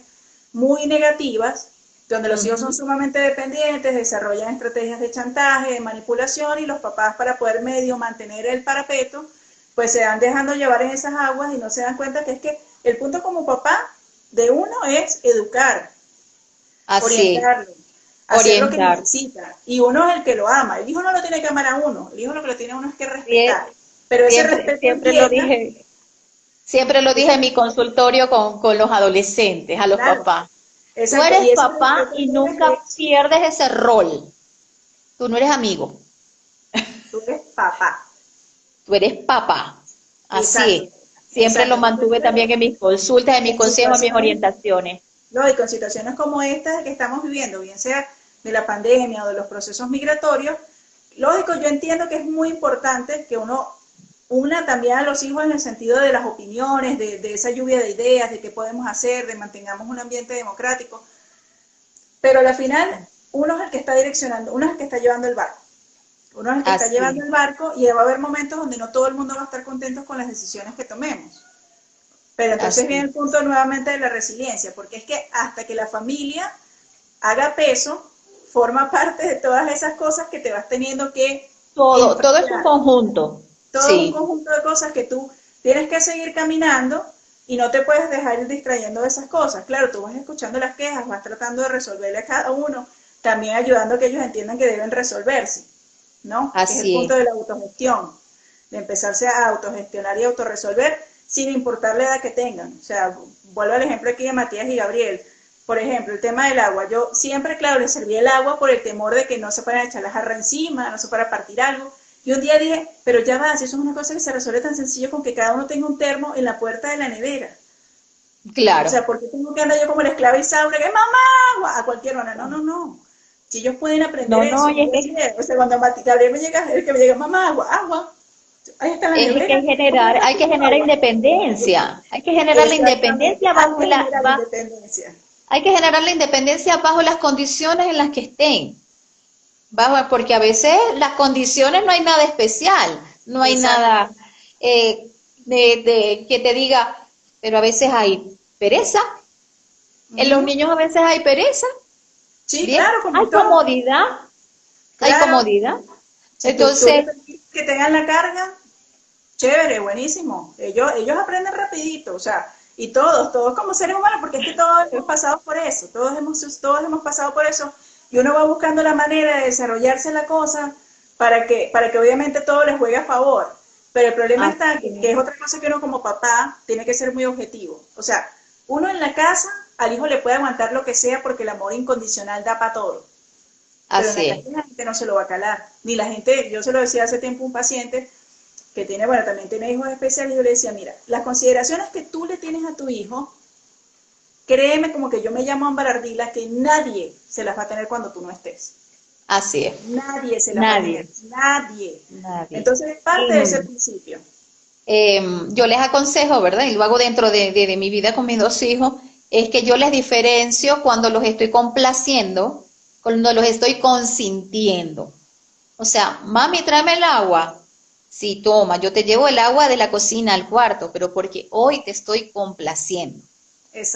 Speaker 1: muy negativas, donde los hijos son sumamente dependientes, desarrollan estrategias de chantaje, de manipulación, y los papás, para poder medio mantener el parapeto, pues se van dejando llevar en esas aguas y no se dan cuenta que es que el punto como papá de uno es educar,
Speaker 2: Así,
Speaker 1: orientarlo, hacer lo que
Speaker 2: orientar.
Speaker 1: necesita, y uno es el que lo ama. El hijo no lo tiene que amar a uno, el hijo lo que lo tiene a uno es que
Speaker 2: Sie-
Speaker 1: respetar, pero ese
Speaker 2: Siempre,
Speaker 1: respeto llega,
Speaker 2: siempre lo dije
Speaker 1: ese,
Speaker 2: en mi consultorio con los adolescentes, a los
Speaker 1: claro,
Speaker 2: papás. Tú
Speaker 1: exacto,
Speaker 2: eres
Speaker 1: y ese
Speaker 2: papá
Speaker 1: respeto
Speaker 2: y
Speaker 1: llega
Speaker 2: nunca pierdes ese rol. Tú no eres amigo,
Speaker 1: tú eres papá.
Speaker 2: tú eres papá. Así
Speaker 1: Exacto,
Speaker 2: es. Siempre lo
Speaker 1: exacto. Entonces,
Speaker 2: mantuve también
Speaker 1: claro,
Speaker 2: en mis consultas, en mis
Speaker 1: en
Speaker 2: consejos, en mis
Speaker 1: situaciones,
Speaker 2: orientaciones.
Speaker 1: no, y con situaciones como esta que estamos viviendo, bien sea de la pandemia o de los procesos migratorios, lógico, yo entiendo que es muy importante que uno una también a los hijos en el sentido de las opiniones, de esa lluvia de ideas, de qué podemos hacer, de mantengamos un ambiente democrático, pero al final uno es el que está direccionando, uno es el que está llevando el barco. Uno es el que está
Speaker 2: Así
Speaker 1: llevando
Speaker 2: es.
Speaker 1: el barco y va a haber momentos donde no todo el mundo va a estar contento con las decisiones que tomemos. Pero entonces
Speaker 2: Así
Speaker 1: viene el
Speaker 2: es.
Speaker 1: punto nuevamente de la resiliencia, porque es que hasta que la familia haga peso, forma parte de todas esas cosas que te vas teniendo que
Speaker 2: Todo es un
Speaker 1: enfrentar.
Speaker 2: conjunto.
Speaker 1: Todo es un
Speaker 2: Sí,
Speaker 1: conjunto de cosas que tú tienes que seguir caminando y no te puedes dejar ir distrayendo de esas cosas. Claro, tú vas escuchando las quejas, vas tratando de resolverle a cada uno, también ayudando a que ellos entiendan que deben resolverse, ¿no? Que es el
Speaker 2: así
Speaker 1: punto
Speaker 2: es.
Speaker 1: de la autogestión, de empezarse a autogestionar y autorresolver sin importar la edad que tengan. O sea, vuelvo al ejemplo aquí de Matías y Gabriel. Por ejemplo, el tema del agua. Yo siempre, claro, les serví el agua por el temor de que no se fueran a echar la jarra encima, no se fuera a partir algo. Y un día dije, pero ya va, si eso es una cosa que se resuelve tan sencillo con que cada uno tenga un termo en la puerta de la nevera. O
Speaker 2: Claro.
Speaker 1: sea, ¿por qué tengo que andar yo como la esclava Isaura, que mamá, agua, a cualquier hora? No, no, no. Si ellos pueden aprender
Speaker 2: No, no,
Speaker 1: eso,
Speaker 2: y
Speaker 1: yo decía, o sea, cuando Gabriel me llega, el que me llega, mamá, agua, agua, ahí está la
Speaker 2: es que
Speaker 1: nevera, ¿por qué no
Speaker 2: hay que
Speaker 1: tengo
Speaker 2: generar
Speaker 1: agua?
Speaker 2: independencia. Hay que generar la
Speaker 1: Exactamente,
Speaker 2: independencia
Speaker 1: hay que generar
Speaker 2: va,
Speaker 1: independencia.
Speaker 2: hay que generar la independencia bajo las condiciones en las que estén. Porque a veces las condiciones no hay nada especial, no hay
Speaker 1: Exacto.
Speaker 2: nada que te diga, pero a veces hay pereza. En los
Speaker 1: Ujú.
Speaker 2: niños a veces hay pereza,
Speaker 1: Sí,
Speaker 2: bien,
Speaker 1: claro, como todo.
Speaker 2: hay
Speaker 1: Claro,
Speaker 2: comodidad.
Speaker 1: si tú le
Speaker 2: Entonces,
Speaker 1: permites que tengan la carga, chévere, buenísimo. Ellos aprenden rapidito, o sea, y todos como seres humanos, porque es que todos hemos pasado por eso, todos hemos pasado por eso, y uno va buscando la manera de desarrollarse la cosa para que obviamente todo les juegue a favor. Pero el problema está,
Speaker 2: así
Speaker 1: que
Speaker 2: es,
Speaker 1: es otra cosa que uno como papá tiene que ser muy objetivo. O sea, uno en la casa al hijo le puede aguantar lo que sea porque el amor incondicional da para todo. Pero en la
Speaker 2: así
Speaker 1: calle
Speaker 2: es.
Speaker 1: la gente no se lo va a calar. Ni la gente, yo se lo decía hace tiempo a un paciente que tiene, bueno, también tiene hijos especiales, y yo le decía, mira, las consideraciones que tú le tienes a tu hijo, créeme como que yo me llamo Ámbar Ardila, que nadie se las va a tener cuando tú no estés.
Speaker 2: Así es.
Speaker 1: Nadie se las va a tener,
Speaker 2: Nadie,
Speaker 1: nadie.
Speaker 2: nadie.
Speaker 1: Entonces es parte de ese principio.
Speaker 2: Yo les aconsejo, ¿verdad? Y lo hago dentro de mi vida con mis dos hijos, es que yo les diferencio cuando los estoy complaciendo, cuando los estoy consintiendo. O sea, mami, tráeme el agua. Sí, toma, yo te llevo el agua de la cocina al cuarto, pero porque hoy te estoy complaciendo.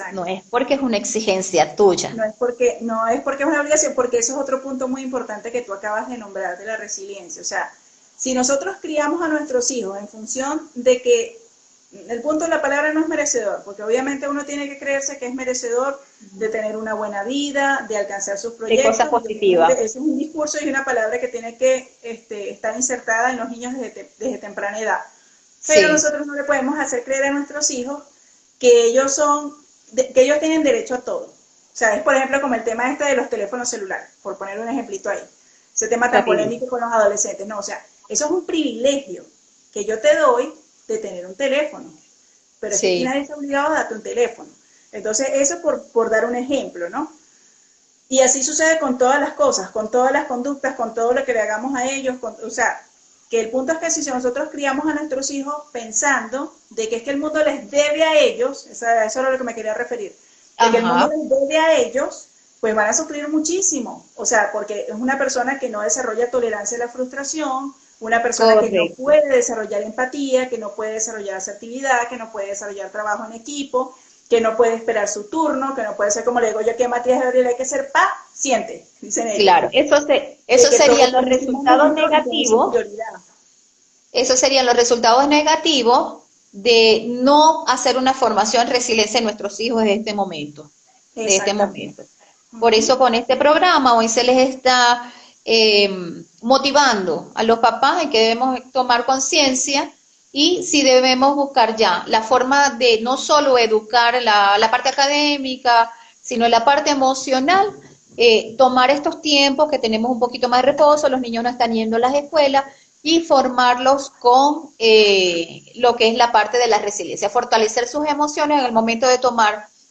Speaker 2: No
Speaker 1: Exacto.
Speaker 2: es porque es una exigencia tuya.
Speaker 1: No es porque es una obligación, porque eso es otro punto muy importante que tú acabas de nombrar de la resiliencia. O sea, si nosotros criamos a nuestros hijos en función de que el punto de la palabra no es merecedor, porque obviamente uno tiene que creerse que es merecedor de tener una buena vida, de alcanzar sus
Speaker 2: De cosas
Speaker 1: proyectos, y obviamente
Speaker 2: positivas.
Speaker 1: eso es un discurso y una palabra que tiene que estar insertada en los niños desde temprana edad. Pero
Speaker 2: Sí,
Speaker 1: nosotros no le podemos hacer creer a nuestros hijos que que ellos tienen derecho a todo. O sea, es por ejemplo como el tema este de los teléfonos celulares, por poner un ejemplito ahí. Ese tema tan
Speaker 2: rapidito.
Speaker 1: polémico con los adolescentes. No, o sea, eso es un privilegio que yo te doy de tener un teléfono. Pero es que aquí
Speaker 2: Sí,
Speaker 1: nadie está obligado a darte un teléfono. Entonces, eso por dar un ejemplo, ¿no? Y así sucede con todas las cosas, con todas las conductas, con todo lo que le hagamos a ellos. O sea, que el punto es que si nosotros criamos a nuestros hijos pensando de que es que el mundo les debe a ellos, eso era lo que me quería referir, de que el mundo
Speaker 2: ajá,
Speaker 1: les debe a ellos, pues van a sufrir muchísimo. O sea, porque es una persona que no desarrolla tolerancia a la frustración, una persona que no
Speaker 2: correcto.
Speaker 1: puede desarrollar empatía, que no puede desarrollar asertividad, que no puede desarrollar trabajo en equipo, que no puede esperar su turno, que no puede ser como le digo yo aquí a Matías Gabriel, hay que ser paciente, dicen ellos.
Speaker 2: Claro, eso serían los resultados negativos. Esos serían los resultados negativos de no hacer una formación en resiliencia en nuestros hijos de este momento. Por eso con este programa hoy se les está motivando a los papás en que debemos tomar conciencia y si debemos buscar ya la forma de no solo educar la parte académica, sino la parte emocional, tomar estos tiempos que tenemos un poquito más de reposo, los niños no están yendo a las escuelas, y formarlos con lo que es la parte de la resiliencia, fortalecer sus emociones en el momento de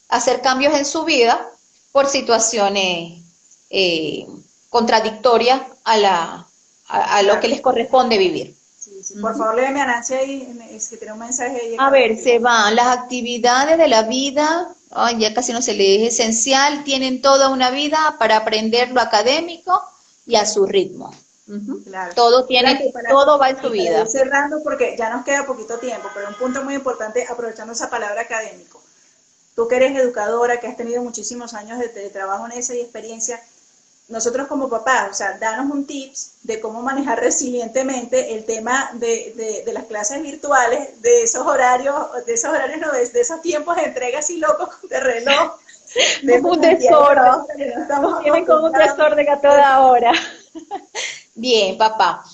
Speaker 2: hacer cambios en su vida por situaciones contradictorias a lo que les corresponde vivir.
Speaker 1: Sí. Por favor, léeme a Nancy ahí, es que tiene un mensaje ahí.
Speaker 2: A ver, se van las actividades de la vida, ya casi no se lee, es esencial, tienen toda una vida para aprender lo académico y a su ritmo. Claro. Todo va en su vida.
Speaker 1: Cerrando porque ya nos queda poquito tiempo, pero un punto muy importante, aprovechando esa palabra académico. Tú que eres educadora, que has tenido muchísimos años de trabajo en esa y experiencia, nosotros como papás, o sea, danos un tips de cómo manejar resilientemente el tema de las clases virtuales, de esos horarios no, de esos tiempos de entrega así locos de reloj.
Speaker 2: Un tesoro. Tienen como un tesoro de toda hora. Bien, papá.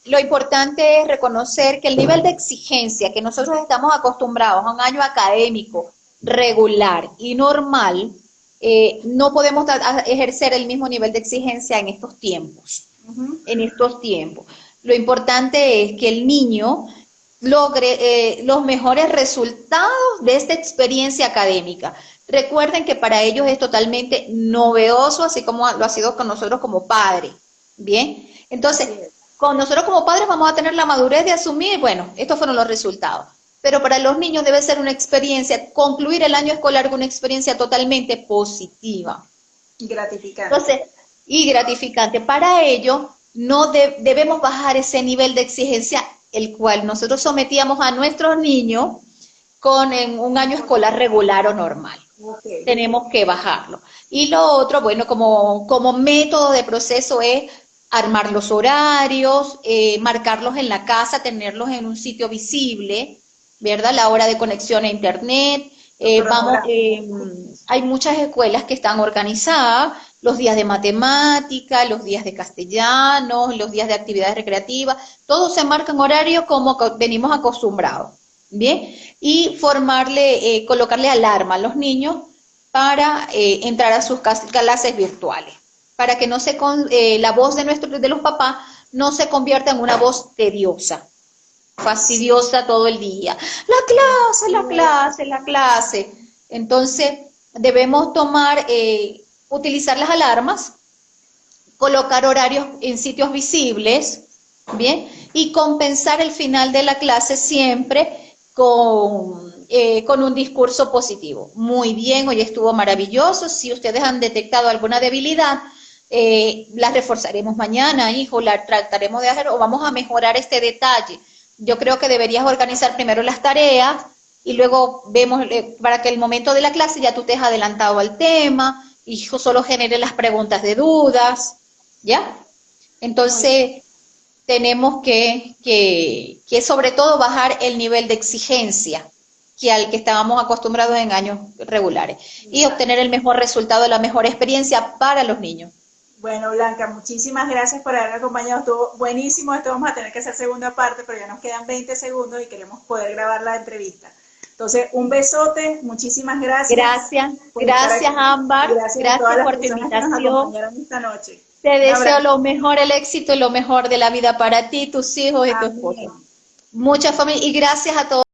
Speaker 2: Lo importante es reconocer que el nivel de exigencia que nosotros estamos acostumbrados a un año académico regular y normal, no podemos ejercer el mismo nivel de exigencia en estos tiempos. Lo importante es que el niño logre los mejores resultados de esta experiencia académica. Recuerden que para ellos es totalmente novedoso, así como lo ha sido con nosotros como padres. Bien, entonces, con nosotros como padres vamos a tener la madurez de asumir, bueno, estos fueron los resultados. Pero para los niños debe ser una experiencia, concluir el año escolar con una experiencia totalmente positiva.
Speaker 1: Y gratificante.
Speaker 2: Entonces, y gratificante. Para ello, no debemos bajar ese nivel de exigencia, el cual nosotros sometíamos a nuestros niños en un año escolar regular o normal. Tenemos que bajarlo. Y lo otro, bueno, como método de proceso es armar los horarios, marcarlos en la casa, tenerlos en un sitio visible, ¿verdad? La hora de conexión a internet. Hay muchas escuelas que están organizadas, los días de matemática, los días de castellano, los días de actividades recreativas, todo se marca en horario como venimos acostumbrados, ¿bien? Y colocarle alarma a los niños para entrar a sus clases virtuales, para que la voz de los papás no se convierta en una voz tediosa, fastidiosa todo el día. La clase. Entonces, debemos utilizar las alarmas, colocar horarios en sitios visibles, ¿bien? Y compensar el final de la clase siempre con un discurso positivo. Muy bien, hoy estuvo maravilloso. Si ustedes han detectado alguna debilidad, la reforzaremos mañana, hijo, la trataremos de hacer o vamos a mejorar este detalle. Yo creo que deberías organizar primero las tareas y luego vemos para que el momento de la clase ya tú te has adelantado al tema, hijo, solo genere las preguntas de dudas, ¿ya? Entonces, tenemos que sobre todo bajar el nivel de exigencia al que estábamos acostumbrados en años regulares y obtener el mejor resultado, la mejor experiencia para los niños.
Speaker 1: Bueno, Blanca, muchísimas gracias por haberme acompañado, estuvo buenísimo, esto vamos a tener que hacer segunda parte, pero ya nos quedan 20 segundos y queremos poder grabar la entrevista. Entonces, un besote, muchísimas gracias.
Speaker 2: Gracias Ámbar, gracias por tu invitación.
Speaker 1: Esta noche.
Speaker 2: Te deseo lo mejor, el éxito y lo mejor de la vida para ti, tus hijos y tu esposo. Mucha familia y gracias a todos.